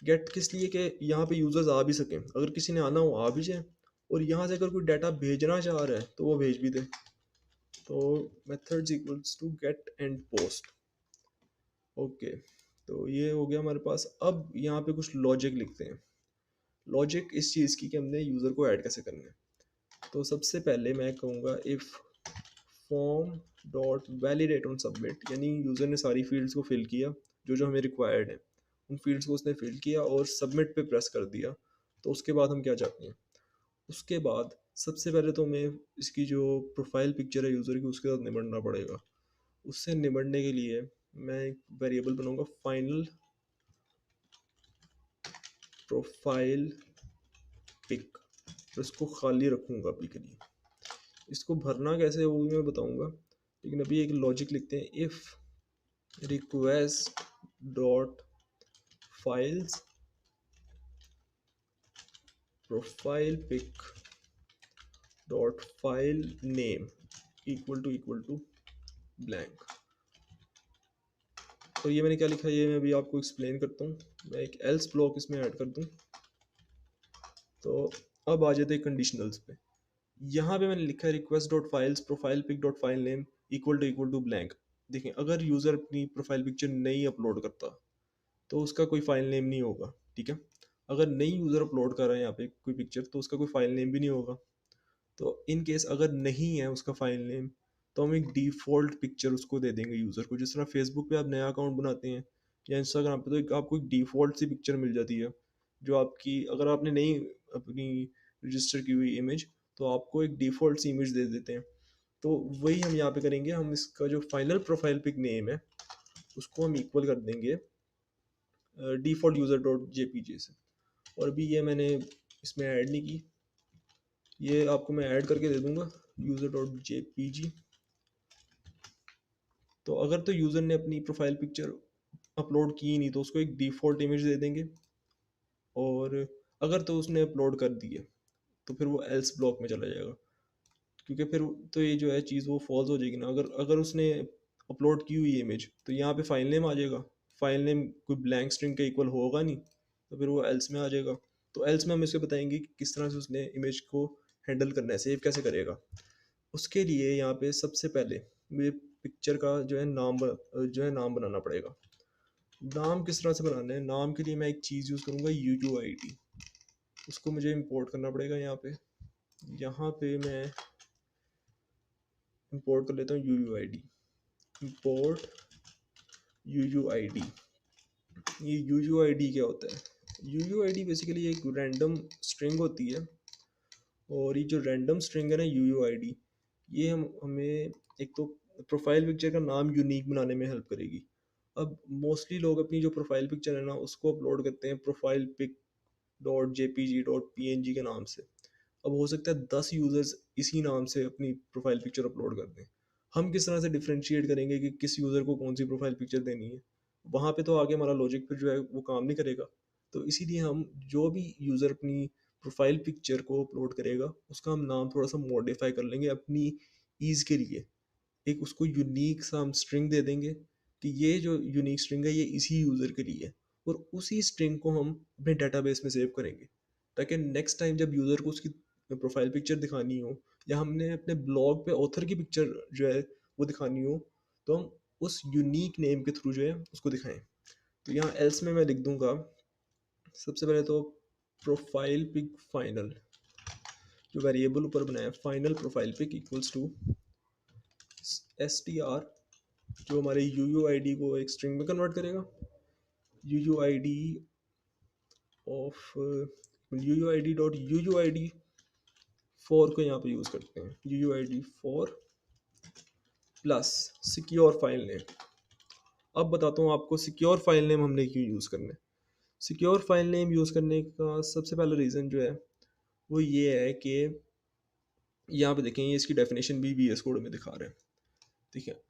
Speaker 1: गेट किस लिए कि यहाँ पे यूज़र्स आ भी सकें, अगर किसी ने आना हो आ भी जाए, और यहाँ से अगर कोई डाटा भेजना चाह रहा है तो वो भेज भी दे। तो methods equals to get and post. Okay, तो ये हो गया हमारे पास। अब यहाँ पे कुछ लॉजिक लिखते हैं, लॉजिक इस चीज़ की कि हमने यूज़र को ऐड कैसे करना है। तो सबसे पहले मैं कहूँगा if form dot validate on submit, यानी यूज़र ने सारी फील्ड्स को फिल किया जो जो हमें रिक्वायर्ड है, उन फील्ड्स को उसने फिल किया और सबमिट पे प्रेस कर दिया। तो उसके बाद हम क्या चाहते हैं, उसके बाद सबसे पहले तो हमें इसकी जो प्रोफाइल पिक्चर है यूज़र की, उसके साथ निपटना पड़ेगा। उससे निपटने के लिए मैं एक वेरिएबल बनाऊंगा फाइनल प्रोफाइल पिक, तो इसको खाली रखूँगा अभी के लिए। इसको भरना कैसे है वो भी मैं बताऊँगा, लेकिन अभी एक लॉजिक लिखते हैं, if request dot files profile pic dot file name equal to blank। तो ये मैंने क्या लिखा है ये मैं अभी आपको एक्सप्लेन करता हूँ। मैं एक एल्स ब्लॉक इसमें ऐड कर दूँ। तो अब आ जाते हैं कंडीशनल्स पे। यहाँ पे मैंने लिखा है request dot files profile pic dot file name equal to blank. देखें अगर यूज़र अपनी प्रोफाइल पिक्चर नहीं अपलोड करता तो उसका कोई फाइल नेम नहीं होगा, ठीक है। अगर नई यूज़र अपलोड कर रहा है यहाँ पे कोई पिक्चर तो उसका कोई फाइल नेम भी नहीं होगा। तो इन केस अगर नहीं है उसका फाइल नेम तो हम एक डिफ़ॉल्ट पिक्चर उसको दे देंगे यूज़र को। जिस तरह फेसबुक पे आप नया अकाउंट बनाते हैं या इंस्टाग्राम पे तो एक आपको एक डिफ़ॉल्ट सी पिक्चर मिल जाती है जो आपकी, अगर आपने नहीं अपनी रजिस्टर की हुई इमेज तो आपको एक डिफ़ॉल्ट सी इमेज दे देते हैं। तो वही हम यहाँ पे करेंगे, हम इसका जो फाइनल प्रोफाइल पिक नेम है उसको हम इक्वल कर देंगे डिफ़ॉल्ट यूज़र डॉट जेपीजी से। और अभी ये मैंने इसमें ऐड नहीं की, ये आपको मैं ऐड करके दे दूंगा यूज़र डॉट जेपीजी। तो अगर तो यूज़र ने अपनी प्रोफाइल पिक्चर अपलोड की ही नहीं तो उसको एक डिफ़ॉल्ट इमेज दे देंगे, और अगर तो उसने अपलोड कर दी है तो फिर वो एल्स ब्लॉक में चला जाएगा, क्योंकि फिर तो ये जो है चीज़ वो फॉल्स हो जाएगी ना। अगर अगर उसने अपलोड की हुई इमेज तो यहाँ पे फाइल नेम आ जाएगा, फाइल नेम कोई ब्लैंक स्ट्रिंग के इक्वल होगा नहीं तो फिर वो एल्स में आ जाएगा। तो एल्स में हम इसे बताएंगे कि किस तरह से उसने इमेज को हैंडल करना है, सेव कैसे करेगा। उसके लिए यहाँ पे सबसे पहले मुझे पिक्चर का जो है नाम बनाना पड़ेगा। नाम किस तरह से बनाना है, नाम के लिए मैं एक चीज़ यूज़ करूँगा UUID। उसको मुझे इंपोर्ट करना पड़ेगा यहाँ पे मैं इंपोर्ट कर लेता हूँ UUID। Import UUID। ये UUID क्या होता है? UUID बेसिकली एक रैंडम स्ट्रिंग होती है, और ये जो रैंडम स्ट्रिंग है ना UUID, ये हमें एक तो प्रोफाइल पिक्चर का नाम यूनिक बनाने में हेल्प करेगी। अब मोस्टली लोग अपनी जो प्रोफाइल पिक्चर है ना उसको अपलोड करते हैं profile pic dot JPG dot PNG के नाम से। अब हो सकता है 10 यूज़र्स इसी नाम से अपनी प्रोफाइल पिक्चर अपलोड कर दें। हम किस तरह से डिफरेंशिएट करेंगे कि किस यूज़र को कौन सी प्रोफाइल पिक्चर देनी है? वहाँ पे तो आगे हमारा लॉजिक फिर जो है वो काम नहीं करेगा। तो इसीलिए हम जो भी यूज़र अपनी प्रोफाइल पिक्चर को अपलोड करेगा उसका हम नाम थोड़ा सा मॉडिफाई कर लेंगे अपनी ईज़ के लिए। एक उसको यूनिक सा हम स्ट्रिंग दे देंगे कि ये जो यूनिक स्ट्रिंग है ये इसी यूज़र के लिए है, और उसी स्ट्रिंग को हम अपने डेटाबेस में सेव करेंगे ताकि नेक्स्ट टाइम जब यूज़र को उसकी प्रोफाइल पिक्चर दिखानी हो या हमने अपने ब्लॉग पे ऑथर की पिक्चर जो है वो दिखानी हो तो हम उस यूनिक नेम के थ्रू जो है उसको दिखाएं। तो यहाँ एल्स में मैं लिख दूंगा सबसे पहले तो प्रोफाइल पिक फाइनल, जो वेरिएबल ऊपर बनाया final profile pic equals to str, जो हमारे UUID को एक स्ट्रिंग में कन्वर्ट करेगा। UUID of UUID dot UUID for को यहाँ पे यूज़ करते हैं, UUID for plus secure file name. अब बताता हूँ आपको सिक्योर फाइल नेम हमने क्यों यूज़ करना है। सिक्योर फाइल नेम यूज़ करने का सबसे पहला रीज़न जो है वो ये है कि यहाँ पे देखें ये इसकी डेफिनेशन भी VS कोड में दिखा रहे हैं, ठीक है।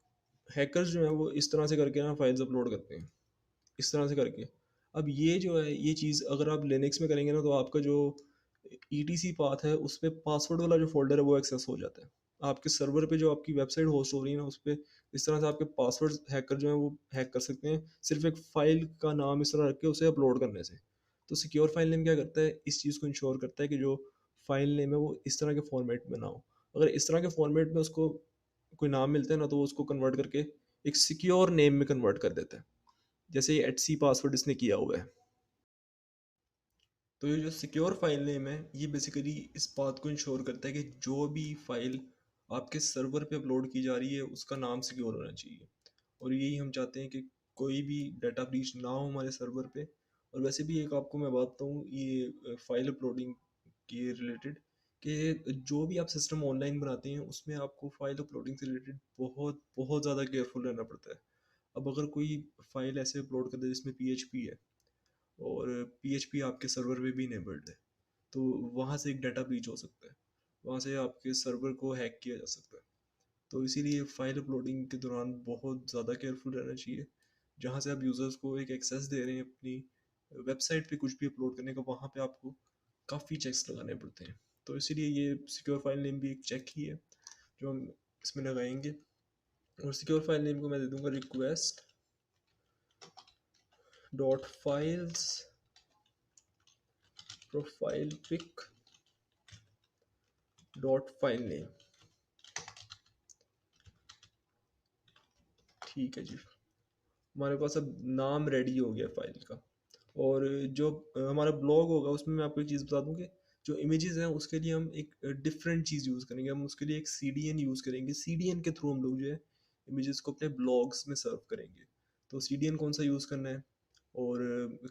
Speaker 1: हैकर्स जो हैं वो इस तरह से करके ना फाइल्स अपलोड करते हैं, इस तरह से करके। अब ये जो है ये चीज़ अगर आप लिनक्स में करेंगे ना तो आपका जो ETC पाथ है उस पर पासवर्ड वाला जो फोल्डर है वो एक्सेस हो जाता है। आपके सर्वर पे जो आपकी वेबसाइट होस्ट हो रही है ना उस पर इस तरह से आपके पासवर्ड हैकर जो है वो हैक कर सकते हैं सिर्फ एक फाइल का नाम इस तरह रख के उसे अपलोड करने से। तो सिक्योर फाइल नेम क्या करता है, इस चीज़ को इंश्योर करता है कि जो फाइल नेम है वो इस तरह के फॉर्मेट में ना हो। अगर इस तरह के फॉर्मेट में उसको कोई नाम मिलता है ना तो वो उसको कन्वर्ट करके एक सिक्योर नेम में कन्वर्ट कर देता है, जैसे ये एटसी पासवर्ड इसने किया हुआ है। तो ये जो सिक्योर फाइल नेम है ये बेसिकली इस बात को इंश्योर करता है कि जो भी फाइल आपके सर्वर पे अपलोड की जा रही है उसका नाम सिक्योर होना चाहिए। और यही हम चाहते हैं कि कोई भी डाटा ब्रीच ना हो हमारे सर्वर पे। और वैसे भी एक आपको मैं बात बताऊँ ये फाइल अपलोडिंग के रिलेटेड, कि जो भी आप सिस्टम ऑनलाइन बनाते हैं उसमें आपको फाइल अपलोडिंग से रिलेटेड बहुत बहुत ज़्यादा केयरफुल रहना पड़ता है। अब अगर कोई फाइल ऐसे अपलोड कर दे जिसमें PHP है और PHP आपके सर्वर पे भी इनेबल्ड है तो वहाँ से एक डाटा ब्रीच हो सकता है, वहाँ से आपके सर्वर को हैक किया जा सकता है। तो इसीलिए फाइल अपलोडिंग के दौरान बहुत ज़्यादा केयरफुल रहना चाहिए। जहाँ से आप यूज़र्स को एक एक्सेस दे रहे हैं अपनी वेबसाइट पे कुछ भी अपलोड करने का, वहाँ पे आपको काफ़ी चेक्स लगाने पड़ते हैं। तो इसीलिए ये सिक्योर फाइल नेम भी एक चेक ही है जो हम इसमें लगाएंगे। और सिक्योर फाइल नेम को मैं दे दूंगा request dot files profile pic dot file name. ठीक है जी, हमारे पास अब नाम रेडी हो गया फाइल का। और जो हमारा ब्लॉग होगा उसमें मैं आपको एक चीज़ बता दूं कि जो इमेजेस हैं उसके लिए हम एक डिफरेंट चीज़ यूज़ करेंगे। हम उसके लिए एक CDN यूज़ करेंगे। CDN के थ्रू हम लोग जो है इमेजेस को अपने ब्लॉग्स में सर्व करेंगे। तो CDN कौन सा यूज़ करना है और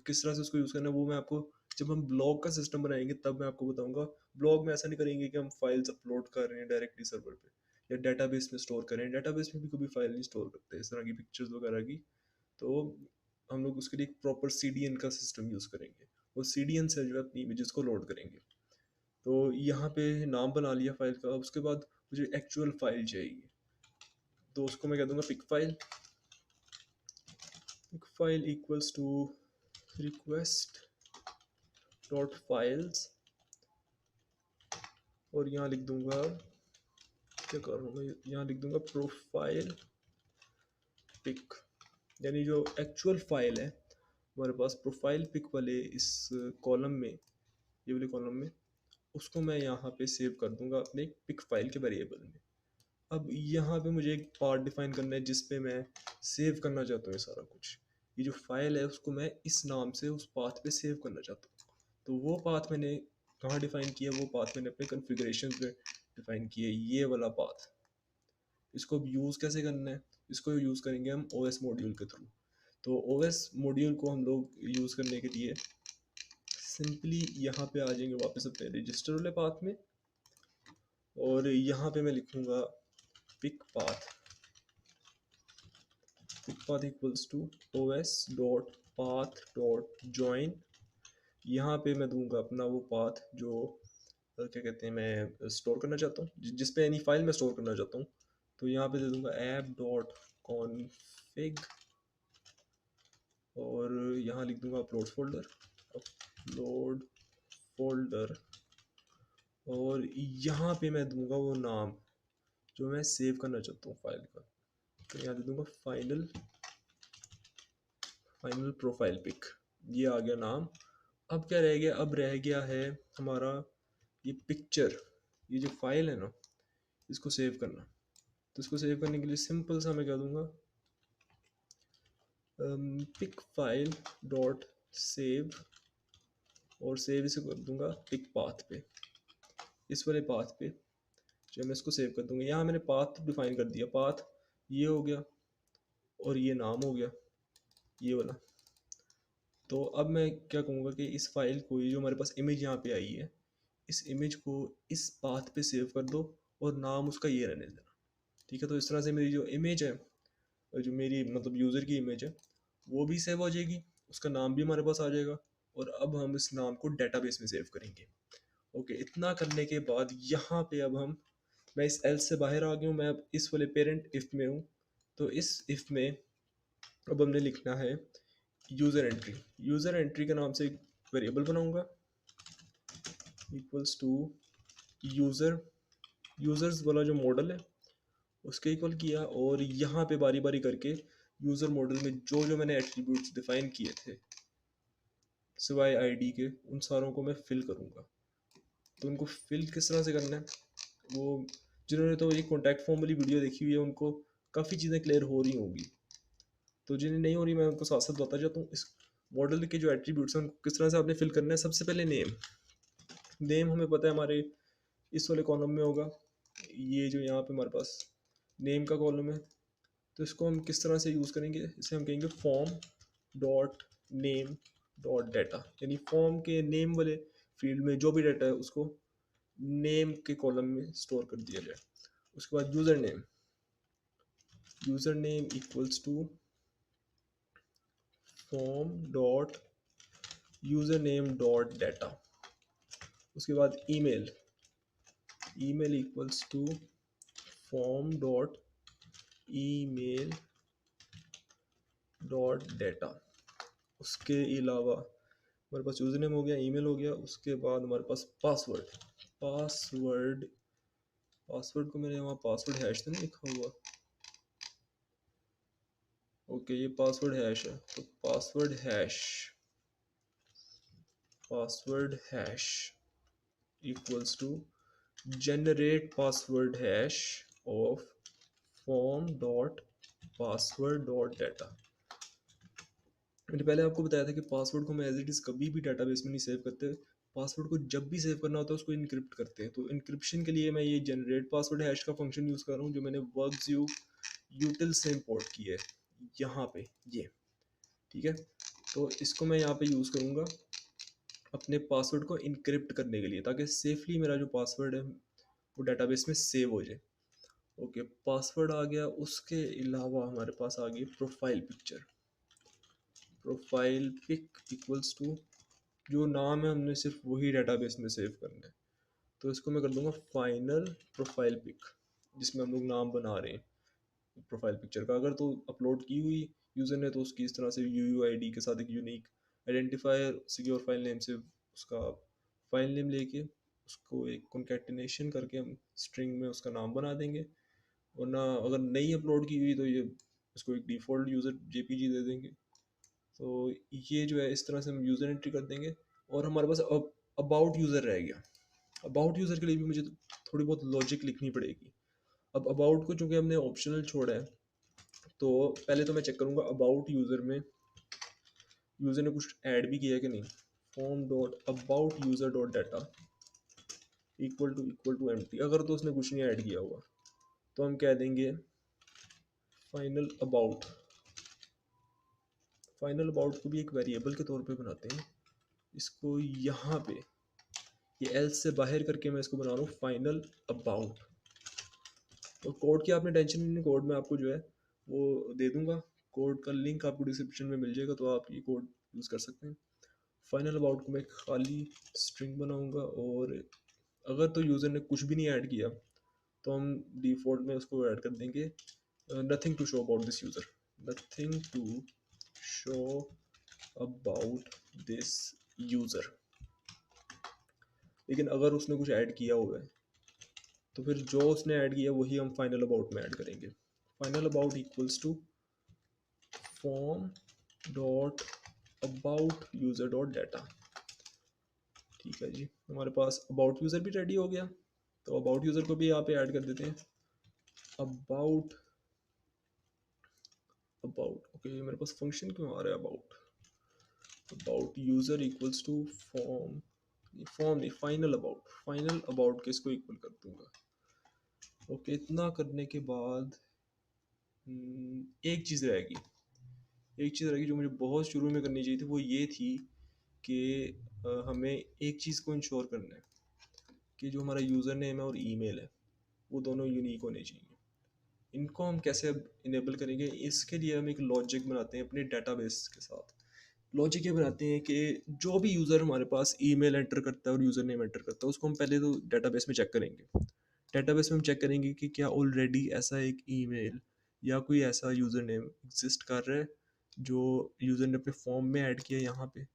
Speaker 1: किस तरह से उसको यूज़ करना है वो मैं आपको जब हम ब्लॉग का सिस्टम बनाएंगे तब मैं आपको बताऊंगा। ब्लॉग में ऐसा नहीं करेंगे कि हम फाइल्स अपलोड कर रहे हैं डायरेक्टली सर्वर पे या डेटाबेस में स्टोर करें। डेटाबेस में भी कभी फाइल नहीं स्टोर करते इस तरह की पिक्चर्स वगैरह की। तो हम लोग उसके लिए एक प्रॉपर CDN का सिस्टम यूज़ करेंगे और CDN से जो है अपनी इमेजेस को लोड करेंगे। तो यहाँ पे नाम बना लिया फाइल का। उसके बाद मुझे एक्चुअल फाइल चाहिए, तो उसको मैं कह दूंगा pic file equals to request dot files और यहाँ लिख दूंगा, क्या कर रहा हूँ मैं, यहाँ लिख दूंगा प्रोफाइल पिक। यानी जो एक्चुअल फाइल है हमारे पास प्रोफाइल पिक वाले इस कॉलम में, ये वाले कॉलम में, उसको मैं यहाँ पे सेव कर दूंगा अपने पिक फाइल के वेरिएबल में। अब यहाँ पे मुझे एक पार्ट डिफाइन करना है जिस पे मैं सेव करना चाहता हूँ ये सारा कुछ। ये जो फाइल है उसको मैं इस नाम से उस पाथ पे सेव करना चाहता हूँ। तो वो पाथ मैंने कहाँ डिफाइन किया, वो पाथ मैंने अपने कॉन्फ़िगरेशन पे डिफाइन किया, ये वाला पाथ। इसको अब यूज़ कैसे करना है, इसको यूज़ करेंगे हम OS मॉड्यूल के थ्रू। तो OS मॉड्यूल को हम लोग यूज़ करने के लिए सिंपली यहाँ पे आ जाएंगे वापस अपने रजिस्टर वाले पाथ में और यहाँ पे मैं लिखूँगा pic path equals to os dot path dot join. यहाँ पे मैं दूंगा अपना वो पाथ जो क्या कहते हैं मैं स्टोर करना चाहता हूँ, जिस पे एनी फाइल मैं स्टोर करना चाहता हूँ। तो यहाँ पे दे दूंगा ऐप डॉट कॉन्फिग और यहाँ लिख दूंगा अपलोड फोल्डर और यहाँ पे मैं दूंगा वो नाम जो मैं सेव करना चाहता हूँ फाइल का। तो यहाँ दे दूंगा फाइनल प्रोफाइल पिक। ये आ गया नाम। अब क्या रह गया, अब रह गया है हमारा ये पिक्चर, ये जो फाइल है ना इसको सेव करना। तो इसको सेव करने के लिए सिंपल सा मैं क्या दूंगा पिक फाइल डॉट सेव और सेव इसे कर दूंगा पिक पाथ पे, इस वाले पाथ पे जो मैं इसको सेव कर दूंगा। यहाँ मैंने पाथ डिफाइन कर दिया, पाथ ये हो गया और ये नाम हो गया ये वाला। तो अब मैं क्या कहूँगा कि इस फाइल को, ये जो हमारे पास इमेज यहाँ पे आई है, इस इमेज को इस पाथ पे सेव कर दो और नाम उसका ये रहने देना। ठीक है, तो इस तरह से मेरी जो इमेज है, जो मेरी मतलब यूज़र की इमेज है, वो भी सेव हो जाएगी, उसका नाम भी हमारे पास आ जाएगा और अब हम इस नाम को डेटाबेस में सेव करेंगे। ओके, इतना करने के बाद यहाँ पे अब मैं इस एल्स से बाहर आ गया हूँ, मैं अब इस वाले पेरेंट इफ में हूँ। तो इस इफ में अब हमने लिखना है यूज़र एंट्री। यूज़र एंट्री के नाम से एक वेरिएबल बनाऊंगा इक्वल्स टू यूज़र्स वाला जो मॉडल है उसके इक्वल किया और यहाँ पे बारी बारी करके यूज़र मॉडल में जो जो मैंने एट्रीब्यूट्स डिफाइन किए थे सिवाय आईडी के, उन सारों को मैं फिल करूँगा। तो उनको फिल किस तरह से करना है, वो जिन्होंने तो ये कॉन्टैक्ट फॉर्म वाली वीडियो देखी हुई है उनको काफ़ी चीज़ें क्लियर हो रही होंगी। तो जिन्हें नहीं हो रही मैं उनको साथ साथ बताता जाता हूँ। इस मॉडल के जो एट्रीब्यूट्स हैं उनको किस तरह से आपने फिल करना है। सबसे पहले नेम हमें पता है हमारे इस वाले कॉलम में होगा, ये जो यहाँ पे हमारे पास नेम का कॉलम है। तो इसको हम किस तरह से यूज़ करेंगे, इसे हम कहेंगे form dot name dot data. यानी फॉर्म के नेम वाले फील्ड में जो भी डाटा है उसको नेम के कॉलम में स्टोर कर दिया जाए। उसके बाद user name equals to form dot user name dot data. उसके बाद email equals to form dot email dot data. उसके अलावा हमारे पास यूज़र नेम हो गया, ईमेल हो गया, उसके बाद हमारे पास पासवर्ड। पासवर्ड पासवर्ड को मैंने वहाँ पासवर्ड हैश तो नहीं लिखा हुआ? ओके, ये पासवर्ड हैश है, तो password hash equals to generate password hash of form dot password dot data। मैंने पहले आपको बताया था कि पासवर्ड को हम एज इट इज़ कभी भी डाटाबेस में नहीं सेव करते। पासवर्ड को जब भी सेव करना होता है उसको इनक्रिप्ट करते हैं। तो इनक्रिप्शन के लिए मैं ये जनरेट पासवर्ड हैश का फंक्शन यूज़ कर रहा हूँ, जो मैंने वर्कज़ू यूटिल से इंपोर्ट की है यहाँ पे, ये ठीक है। तो इसको मैं यहाँ पे यूज़ करूँगा अपने पासवर्ड को इनक्रिप्ट करने के लिए, ताकि सेफली मेरा जो पासवर्ड है वो डाटाबेस में सेव हो जाए। ओके, पासवर्ड आ गया। उसके अलावा हमारे पास आ गई profile picture. Profile pic equals to जो नाम है हमने सिर्फ वही डाटाबेस में सेव करना है। तो इसको मैं कर दूंगा फाइनल प्रोफाइल पिक, जिसमें हम लोग नाम बना रहे हैं प्रोफाइल पिक्चर का। अगर तो अपलोड की हुई यूज़र ने तो उसकी इस तरह से UUID के साथ एक unique identifier secure file name से उसका फाइल नेम लेके उसको एक कॉन्कैटिनेशन करके हम स्ट्रिंग में उसका नाम बना देंगे। वरना अगर नहीं अपलोड की हुई तो ये इसको एक डिफ़ॉल्ट यूज़र JPG दे देंगे। तो ये जो है इस तरह से हम यूज़र एंट्री कर देंगे। और हमारे पास अब अबाउट यूज़र रह गया। अबाउट यूज़र के लिए भी मुझे थोड़ी बहुत लॉजिक लिखनी पड़ेगी। अब अबाउट को चूँकि हमने ऑप्शनल छोड़ा है, तो पहले तो मैं चेक करूँगा अबाउट यूज़र में यूज़र ने कुछ ऐड भी किया है कि नहीं। Form dot about user dot data equal to empty. अगर तो उसने कुछ नहीं ऐड किया हुआ तो हम कह देंगे फाइनल अबाउट। फाइनल अबाउट को भी एक वेरिएबल के तौर पे बनाते हैं। इसको यहाँ पे ये एल्स से बाहर करके मैं इसको बना रहा हूँ फाइनल अबाउट। और कोड की आपने टेंशन नहीं, कोड में आपको जो है वो दे दूंगा। कोड का लिंक आपको डिस्क्रिप्शन में मिल जाएगा, तो आप ये कोड यूज़ कर सकते हैं। फाइनल अबाउट को मैं खाली स्ट्रिंग बनाऊंगा, और अगर तो यूज़र ने कुछ भी नहीं ऐड किया तो हम डिफ़ॉल्ट में उसको ऐड कर देंगे nothing to show about this user. Nothing to show about this user. लेकिन अगर उसने कुछ ऐड किया हुआ है तो फिर जो उसने ऐड किया वही हम फाइनल अबाउट में ऐड करेंगे। Final about equals to form dot about user dot data. ठीक है जी, हमारे पास अबाउट यूज़र भी रेडी हो गया। तो अबाउट यूज़र को भी यहाँ पे ऐड कर देते हैं। अबाउट अबाउट ओके, मेरे पास फंक्शन क्यों आ रहा है about user equals to form नहीं, फाइनल अबाउट के इसको इक्वल कर दूंगा। ओके, इतना करने के बाद एक चीज़ रहेगी जो मुझे बहुत शुरू में करनी चाहिए थी। वो ये थी कि हमें एक चीज़ को इंश्योर करना है कि जो हमारा यूज़र नेम है और ईमेल है वो दोनों यूनिक होने चाहिए। इनको हम कैसे इनेबल करेंगे, इसके लिए हम एक लॉजिक बनाते हैं अपने डेटाबेस के साथ। लॉजिक ये बनाते हैं कि जो भी यूज़र हमारे पास ईमेल एंटर करता है और यूज़र नेम एंटर करता है उसको हम पहले तो डेटाबेस में चेक करेंगे। डेटाबेस में हम चेक करेंगे कि क्या ऑलरेडी ऐसा एक ईमेल या कोई ऐसा यूज़र नेम एग्जिस्ट कर रहा है जो यूज़र ने अपने फॉर्म में ऐड किया यहाँ पे।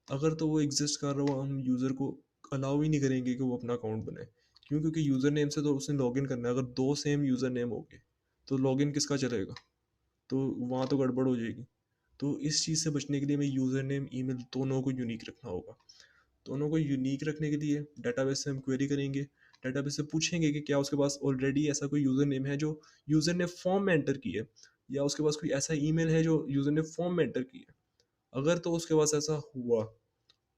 Speaker 1: अगर तो वो एग्जिस्ट कर रहा हो, हम यूज़र को अलाउ ही नहीं करेंगे कि वो अपना अकाउंट बनाए। क्यों? क्योंकि यूज़र नेम से तो उसने लॉगिन करना है। अगर दो सेम यूज़र नेम हो गए तो लॉगिन किसका चलेगा? तो वहाँ तो गड़बड़ हो जाएगी। तो इस चीज़ से बचने के लिए हमें यूज़र नेम ईमेल दोनों को यूनिक रखना होगा। दोनों को यूनिक रखने के लिए डेटाबेस से हम क्वेरी करेंगे। डेटाबेस से पूछेंगे कि क्या उसके पास ऑलरेडी ऐसा कोई यूज़र नेम है जो यूज़र ने फॉर्म में एंटर की है, या उसके पास कोई ऐसा ईमेल है जो यूज़र ने फॉर्म में एंटर की है। अगर तो उसके पास ऐसा हुआ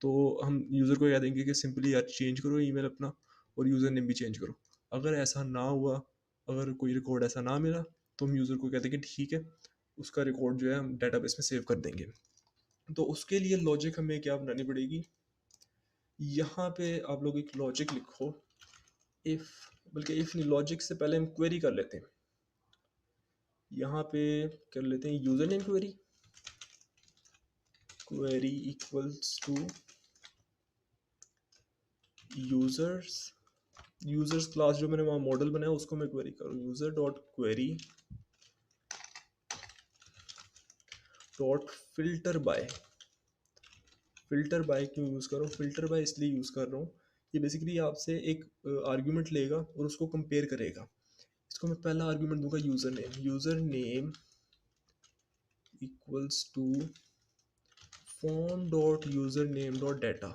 Speaker 1: तो हम यूज़र को कह देंगे कि सिंपली यार चेंज करो ईमेल अपना और यूज़र नेम भी चेंज करो। अगर ऐसा ना हुआ, अगर कोई रिकॉर्ड ऐसा ना मिला, तो हम यूज़र को कहते हैं कि ठीक है, उसका रिकॉर्ड जो है हम डेटाबेस में सेव कर देंगे। तो उसके लिए लॉजिक हमें क्या बनानी पड़ेगी, यहाँ पे आप लोग एक लॉजिक लिखो। इफ़, बल्कि इफ़ नहीं, लॉजिक से पहले हम क्वेरी कर लेते हैं। यहाँ पे कर लेते हैं user name query. Query equals to users class जो मैंने वहाँ मॉडल बनाया उसको मैं क्वेरी करूँ। User dot query dot filter by filter by क्यों यूज़ कर रहा हूँ? फ़िल्टर बाय इसलिए यूज़ कर रहा हूँ, ये बेसिकली आपसे एक आर्गुमेंट लेगा और उसको कंपेयर करेगा। इसको मैं पहला आर्गुमेंट दूँगा user name equals to form dot user name dot data,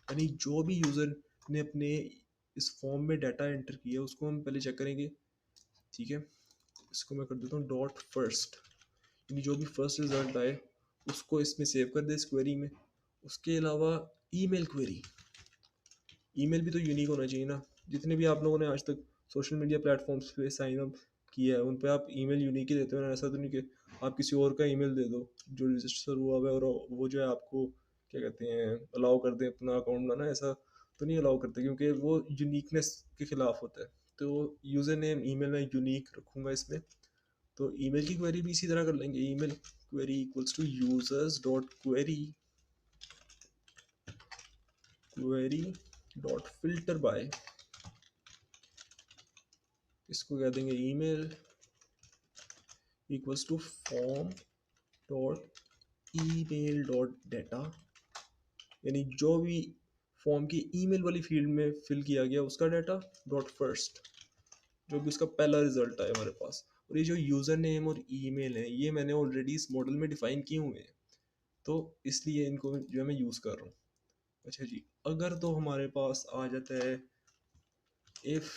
Speaker 1: यानी जो भी यूज़र ने अपने इस फॉर्म में डाटा एंटर किया उसको हम पहले चेक करेंगे। ठीक है, इसको मैं कर देता हूँ डॉट फर्स्ट, यानी जो भी फर्स्ट रिजल्ट आए उसको इसमें सेव कर दे इस क्वेरी में। उसके अलावा ईमेल क्वेरी, ईमेल भी तो यूनिक होना चाहिए ना। जितने भी आप लोगों ने आज तक सोशल मीडिया प्लेटफॉर्म्स पे साइन अप किया है उन पे आप ईमेल यूनिक ही देते हो ना। ऐसा तो नहीं कि आप किसी और का ईमेल दे दो जो रजिस्टर हुआ हुआ है और वो जो है आपको क्या कहते हैं अलाउ कर दे अपना अकाउंट बनाना। ऐसा तो नहीं अलाउ करते क्योंकि वो यूनिकनेस के खिलाफ होता है। तो यूज़र नेम ईमेल में यूनिक रखूँगा इसमें। तो ईमेल की क्वेरी भी इसी तरह कर लेंगे, email query equals to users dot query dot filter by, इसको कह देंगे email equals to form dot email dot data, यानी जो भी फॉर्म की ईमेल वाली फील्ड में फिल किया गया उसका डाटा डॉट फर्स्ट, जो भी उसका पहला रिजल्ट आया हमारे पास। और ये जो यूज़र नेम और ईमेल है ये मैंने ऑलरेडी इस मॉडल में डिफाइन किए हुए हैं, तो इसलिए इनको जो है मैं यूज़ कर रहा हूँ। अच्छा जी, अगर तो हमारे पास आ जाता है if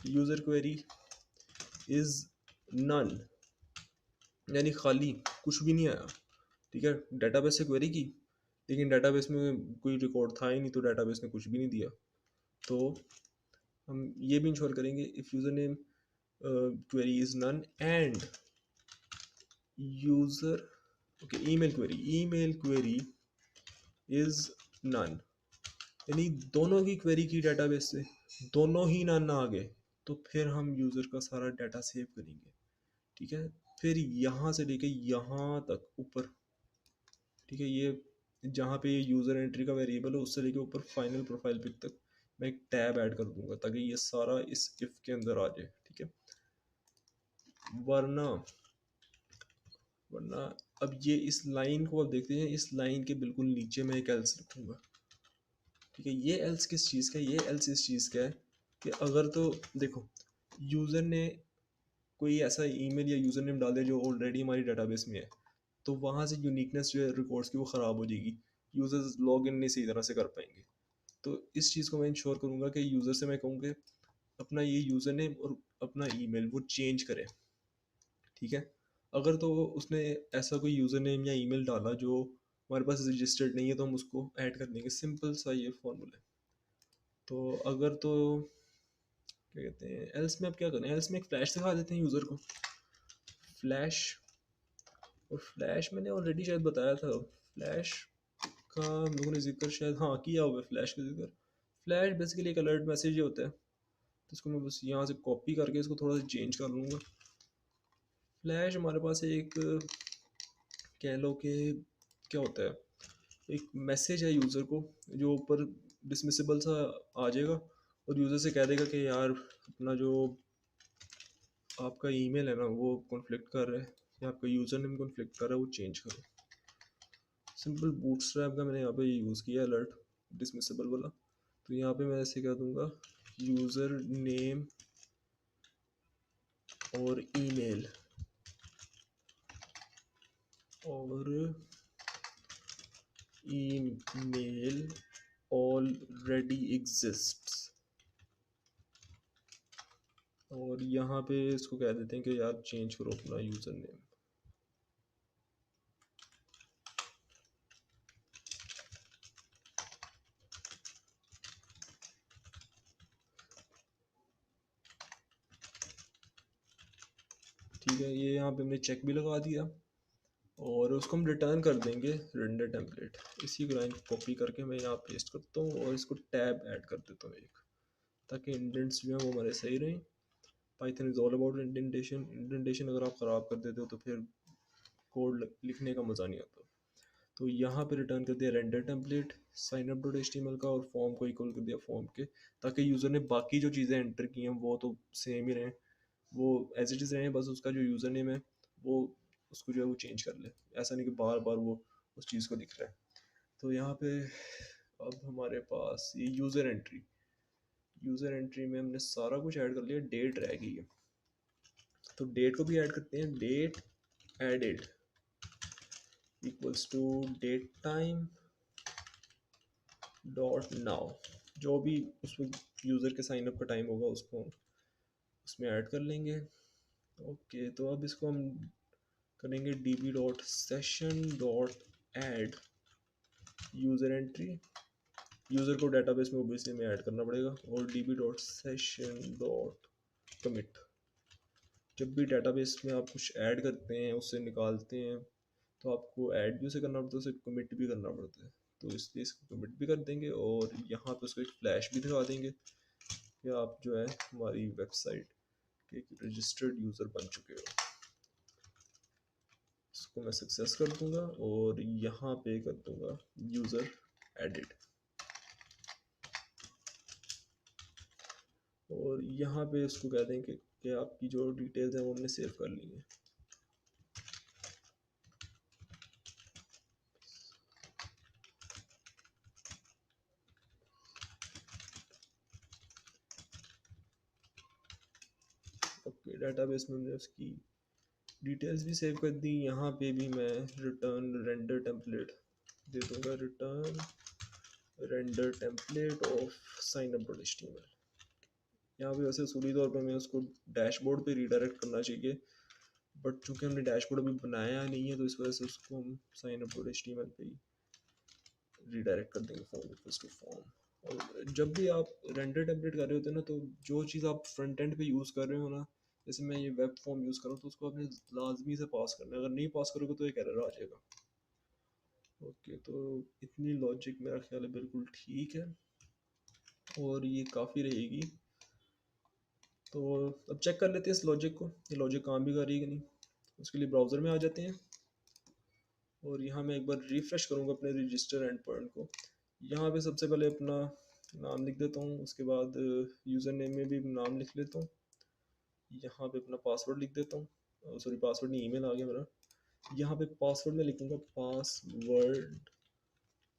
Speaker 1: user query is none, यानी खाली कुछ भी नहीं आया। ठीक है, डेटाबेस से क्वेरी की लेकिन डेटाबेस में कोई रिकॉर्ड था ही नहीं, तो डेटाबेस ने कुछ भी नहीं दिया। तो हम ये भी इंश्योर करेंगे if user name query is none and user okay email query is none, यानी दोनों की क्वेरी की डेटाबेस से दोनों ही नन आ गए तो फिर हम यूज़र का सारा डाटा सेव करेंगे। ठीक है, फिर यहाँ से लेके यहाँ तक ऊपर, ठीक है, ये जहाँ पे ये यूज़र एंट्री का वेरिएबल है उससे लेके ऊपर फाइनल प्रोफाइल पिक तक मैं एक टैब ऐड कर दूंगा ताकि ये सारा इस इफ के अंदर आ जाए। ठीक है, वरना वरना अब ये इस लाइन को अब देखते हैं, इस लाइन के बिल्कुल नीचे मैं एक एल्स रखूंगा। ठीक है, ये एल्स किस चीज़ का है? ये एल्स इस चीज़ का है कि अगर तो देखो यूज़र ने कोई ऐसा ईमेल या यूज़र नेम डाल दिया जो ऑलरेडी हमारी डेटाबेस में है, तो वहाँ से यूनिकनेस जो है रिकॉर्ड्स की वो ख़राब हो जाएगी, यूज़र्स लॉग इन नहीं सही तरह से कर पाएंगे। तो इस चीज़ को मैं इंश्योर करूँगा कि यूज़र से मैं कहूँ कि अपना ये यूज़र नेम और अपना ईमेल वो चेंज करें। ठीक है, अगर तो उसने ऐसा कोई यूज़र नेम या ईमेल डाला जो हमारे पास रजिस्टर्ड नहीं है तो हम उसको ऐड कर देंगे, सिंपल सा ये फॉर्मूला है। तो अगर तो क्या कहते हैं एल्स में अब क्या करें, एल्स में एक फ्लैश दिखा देते हैं यूज़र को, फ्लैश। और फ्लैश मैंने ऑलरेडी शायद बताया था, फ्लैश का हम लोगों ने जिक्र शायद हाँ किया हुआ है फ्लैश का जिक्र। फ्लैश बेसिकली एक अलर्ट मैसेज ही होता है, तो इसको मैं बस यहाँ से कॉपी करके इसको थोड़ा सा चेंज कर लूँगा। फ्लैश हमारे पास एक कह लो कि क्या होता है, एक मैसेज है यूज़र को जो ऊपर डिसमिसेबल सा आ जाएगा और यूज़र से कह देगा कि यार अपना जो आपका ईमेल है ना वो कॉन्फ्लिक्ट कर रहा है या आपका यूज़र नेम कॉन्फ्लिक्ट कर रहा है, वो चेंज करो। सिंपल बूटस्ट्रैप का मैंने यहाँ पे यूज़ किया अलर्ट डिसमिसेबल वाला। तो यहाँ पे मैं ऐसे कह दूँगा यूज़र नेम और ईमेल और ईमेल ऑलरेडी एग्जिस्ट्स, और यहाँ पे इसको कह देते हैं कि यार चेंज करो अपना यूज़र नेम। ठीक है, ये यहाँ पे हमने चेक भी लगा दिया और उसको हम रिटर्न कर देंगे रेंडर टेम्पलेट। इसी को लाइन कॉपी करके मैं यहाँ पेस्ट करता हूँ और इसको टैब ऐड कर देता हूँ एक, ताकि इंडेंट्स जो है वो हमारे सही रहें। Python is all about indentation, indentation अगर आप ख़राब कर देते हो तो फिर कोड लिखने का मज़ा नहीं आता। तो यहाँ पे रिटर्न कर दिया render template sign up dot HTML का और फॉर्म को इक्वल कर दिया फॉर्म के, ताकि यूज़र ने बाकी जो चीज़ें एंटर की हैं वो तो सेम ही रहें, वो एज इट इज़ रहें, बस उसका जो यूज़र नेम है वो उसको जो है वो चेंज कर ले। ऐसा नहीं कि बार बार वो उस चीज़ को दिख रहा है। तो यहाँ पे अब हमारे पास ये यूज़र एंट्री में हमने सारा कुछ ऐड कर लिया, डेट रह गई है। तो डेट को भी ऐड करते हैं, date added equals to date time dot now. जो भी उस वक्त यूज़र के साइन अप का टाइम होगा उसको उसमें ऐड कर लेंगे। ओके, तो अब इसको हम करेंगे db dot session dot add user entry. User को डेटाबेस में ओबियसली में ऐड करना पड़ेगा, और db dot session dot commit. जब भी डेटाबेस में आप कुछ ऐड करते हैं, उससे निकालते हैं, तो आपको ऐड भी उसे करना पड़ता है, उसे कमिट भी करना पड़ता है। तो इसलिए इसको कमिट भी कर देंगे, और यहाँ पे उसको एक फ्लैश भी दिखा देंगे कि आप जो है हमारी वेबसाइट के एक रजिस्टर्ड यूज़र बन चुके हो। इसको मैं सक्सेस कर दूंगा और यहाँ पे कर दूंगा यूज़र एडिड, और यहाँ पे उसको कह देंगे कि आपकी जो डिटेल्स हैं वो हमने सेव कर ली हैं। ओके, डेटाबेस में हमने उसकी डिटेल्स भी सेव कर दी। यहाँ पे भी मैं रिटर्न रेंडर टेम्पलेट दे दूंगा, return render template of sine up dot HTML. यहाँ पे वैसे सूली तौर पे मैं उसको डैशबोर्ड पे रीडायरेक्ट करना चाहिए, बट चूंकि हमने डैशबोर्ड अभी बनाया नहीं है, तो इस वजह से उसको हम साइन अप डॉट एचटीएमएल पे ही रीडायरेक्ट कर देंगे, फॉर्म इक्वल्स टू फॉर्म। और जब भी आप रेंडर टेम्पलेट कर रहे होते हैं ना, तो जो चीज़ आप फ्रंट एंड पे यूज़ कर रहे हो ना, जैसे मैं ये वेब फॉर्म यूज़ करूँ, तो उसको आपने लाजमी से पास करना है। अगर नहीं पास करोगे तो एक एरर आ जाएगा। ओके, तो इतनी लॉजिक मेरा ख्याल है बिल्कुल ठीक है, और ये काफ़ी रहेगी। तो अब चेक कर लेते हैं इस लॉजिक को, ये लॉजिक काम भी कर रही है कि नहीं। उसके लिए ब्राउज़र में आ जाते हैं, और यहाँ मैं एक बार रिफ़्रेश करूँगा अपने रजिस्टर एंड पॉइंट को। यहाँ पे सबसे पहले अपना नाम लिख देता हूँ, उसके बाद यूज़र नेम में भी नाम लिख लेता हूँ, यहाँ पे अपना पासवर्ड लिख देता हूँ। सॉरी, पासवर्ड नहीं, ईमेल आ गया मेरा। यहाँ पे पासवर्ड में लिखूँगा पासवर्ड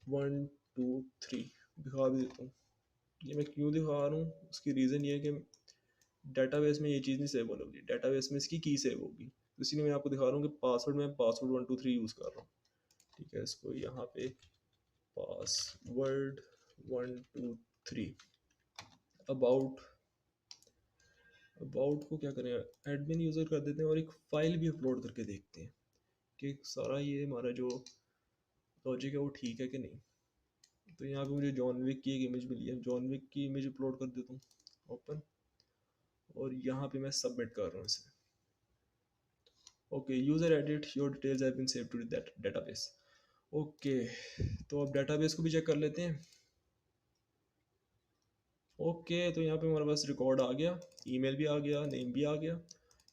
Speaker 1: 123, दिखा भी देता हूँ। ये मैं क्यों दिखा रहा हूँ, उसकी रीज़न ये है कि डेटाबेस में ये चीज़ नहीं सेव होने वाली, डेटाबेस में इसकी की सेव होगी, तो इसीलिए मैं आपको दिखा रहा हूँ कि पासवर्ड में पासवर्ड 123 यूज़ कर रहा हूँ। ठीक है, इसको यहाँ पे पासवर्ड 123। अबाउट अबाउट को क्या करें, एडमिन यूज़र कर देते हैं, और एक फ़ाइल भी अपलोड करके देखते हैं कि सारा ये हमारा जो लॉजिक है वो ठीक है कि नहीं। तो यहाँ पे मुझे जॉन विक की एक इमेज मिली है, जॉन विक की इमेज अपलोड कर देता हूँ, ओपन, और यहाँ पे मैं सबमिट कर रहा हूँ इसे। Okay, user edit, your details have been saved to that database. Okay, तो अब डेटाबेस को भी चेक कर लेते हैं। ओके, तो यहाँ पे हमारे पास रिकॉर्ड आ गया, ईमेल भी आ गया, नेम भी आ गया,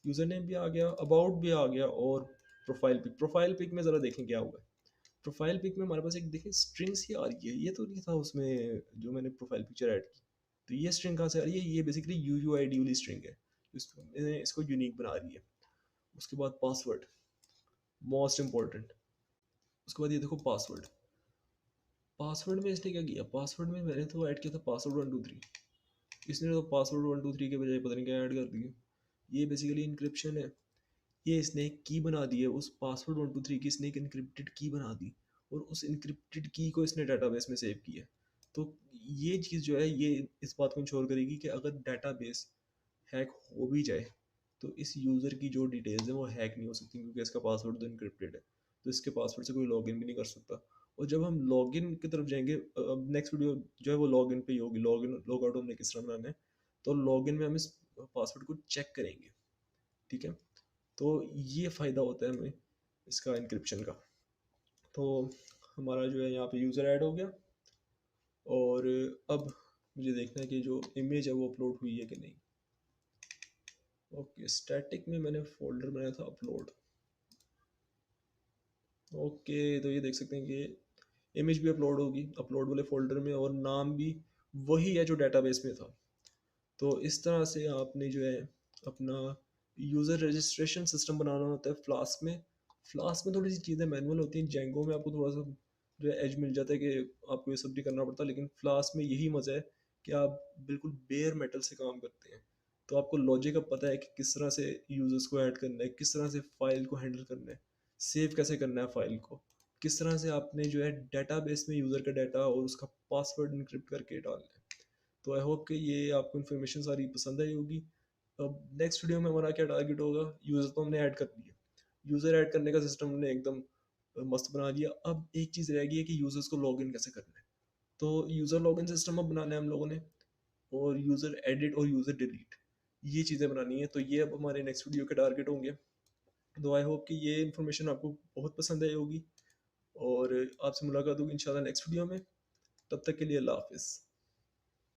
Speaker 1: यूज़र नेम भी आ गया, अबाउट भी आ गया, और प्रोफाइल पिक में ज़रा देखें क्या हुआ है। प्रोफाइल पिक में हमारे पास एक देखिए स्ट्रिंग सी आ रही है, ये तो नहीं था उसमें जो मैंने प्रोफाइल पिक्चर ऐड की। तो ये स्ट्रिंग कहाँ से आ रही है, ये बेसिकली यूयूआईडी वाली स्ट्रिंग है, इसको यूनिक बना रही है। उसके बाद पासवर्ड, मोस्ट इंपॉर्टेंट। उसके बाद ये देखो पासवर्ड, पासवर्ड में इसने क्या किया, पासवर्ड में मैंने तो ऐड किया था पासवर्ड 123, इसने तो पासवर्ड 123 के बजाय पता नहीं क्या ऐड कर दिया। ये बेसिकली इंक्रिप्शन है, ये इसने एक की बना दी है, उस पासवर्ड 123 की इसने एक इनक्रिप्टेड की बना दी, और उस इनक्रिप्टेड की को इसने डाटाबेस में सेव किया। तो ये चीज़ जो है ये इस बात को इंश्योर करेगी कि अगर डाटाबेस हैक हो भी जाए, तो इस यूज़र की जो डिटेल्स हैं वो हैक नहीं हो सकती, क्योंकि इसका पासवर्ड तो इनक्रिप्टेड है, तो इसके पासवर्ड से कोई लॉगिन भी नहीं कर सकता। और जब हम लॉगिन की तरफ जाएंगे, अब नेक्स्ट वीडियो जो है वो लॉगिन पे ही होगी, लॉगिन लॉग आउट हमने किस तरह बनाना है, तो लॉगिन में हम इस पासवर्ड को चेक करेंगे। ठीक है, तो ये फ़ायदा होता है हमें इसका इंक्रिप्शन का। तो हमारा जो है यहाँ पे यूज़र ऐड हो गया, और अब मुझे देखना है कि जो इमेज है वो अपलोड हुई है कि नहीं। ओके, स्टैटिक में मैंने फोल्डर बनाया था अपलोड। ओके, तो ये देख सकते हैं कि इमेज भी अपलोड होगी अपलोड वाले फोल्डर में, और नाम भी वही है जो डेटाबेस में था। तो इस तरह से आपने जो है अपना यूज़र रजिस्ट्रेशन सिस्टम बनाना होता है फ्लास्क में। फ्लास्क में थोड़ी सी चीज़ें मैनुअल होती हैं, जेंगो में आपको थोड़ा सा जो है एज मिल जाता है कि आपको ये सब नहीं करना पड़ता। लेकिन फ्लास्क में यही मज़ा है कि आप बिल्कुल बेयर मेटल से काम करते हैं। तो आपको लॉजिक अब पता है कि किस तरह से यूज़र्स को ऐड करना है, किस तरह से फ़ाइल को हैंडल करना है, सेव कैसे करना है फ़ाइल को, किस तरह से आपने जो है डेटाबेस में यूज़र का डाटा और उसका पासवर्ड एन्क्रिप्ट करके डालना है। तो आई होप कि ये आपको इन्फॉर्मेशन सारी पसंद आई होगी। अब नेक्स्ट वीडियो में हमारा क्या टारगेट होगा, यूज़र तो हमने ऐड कर दिए, यूज़र ऐड करने का सिस्टम हमने एकदम मस्त बना दिया। अब एक चीज़ रह गई है कि यूज़र्स को लॉगिन कैसे करना है। तो यूज़र लॉगिन सिस्टम अब बनाना है हम लोगों ने, और यूज़र एडिट और यूज़र डिलीट, ये चीज़ें बनानी है। तो ये अब हमारे नेक्स्ट वीडियो के टारगेट होंगे। तो आई होप कि ये इन्फॉर्मेशन आपको बहुत पसंद आई होगी, और आपसे मुलाकात होगी इंशाल्लाह नेक्स्ट वीडियो में। तब तक के लिए अल्लाह हाफ़िज़।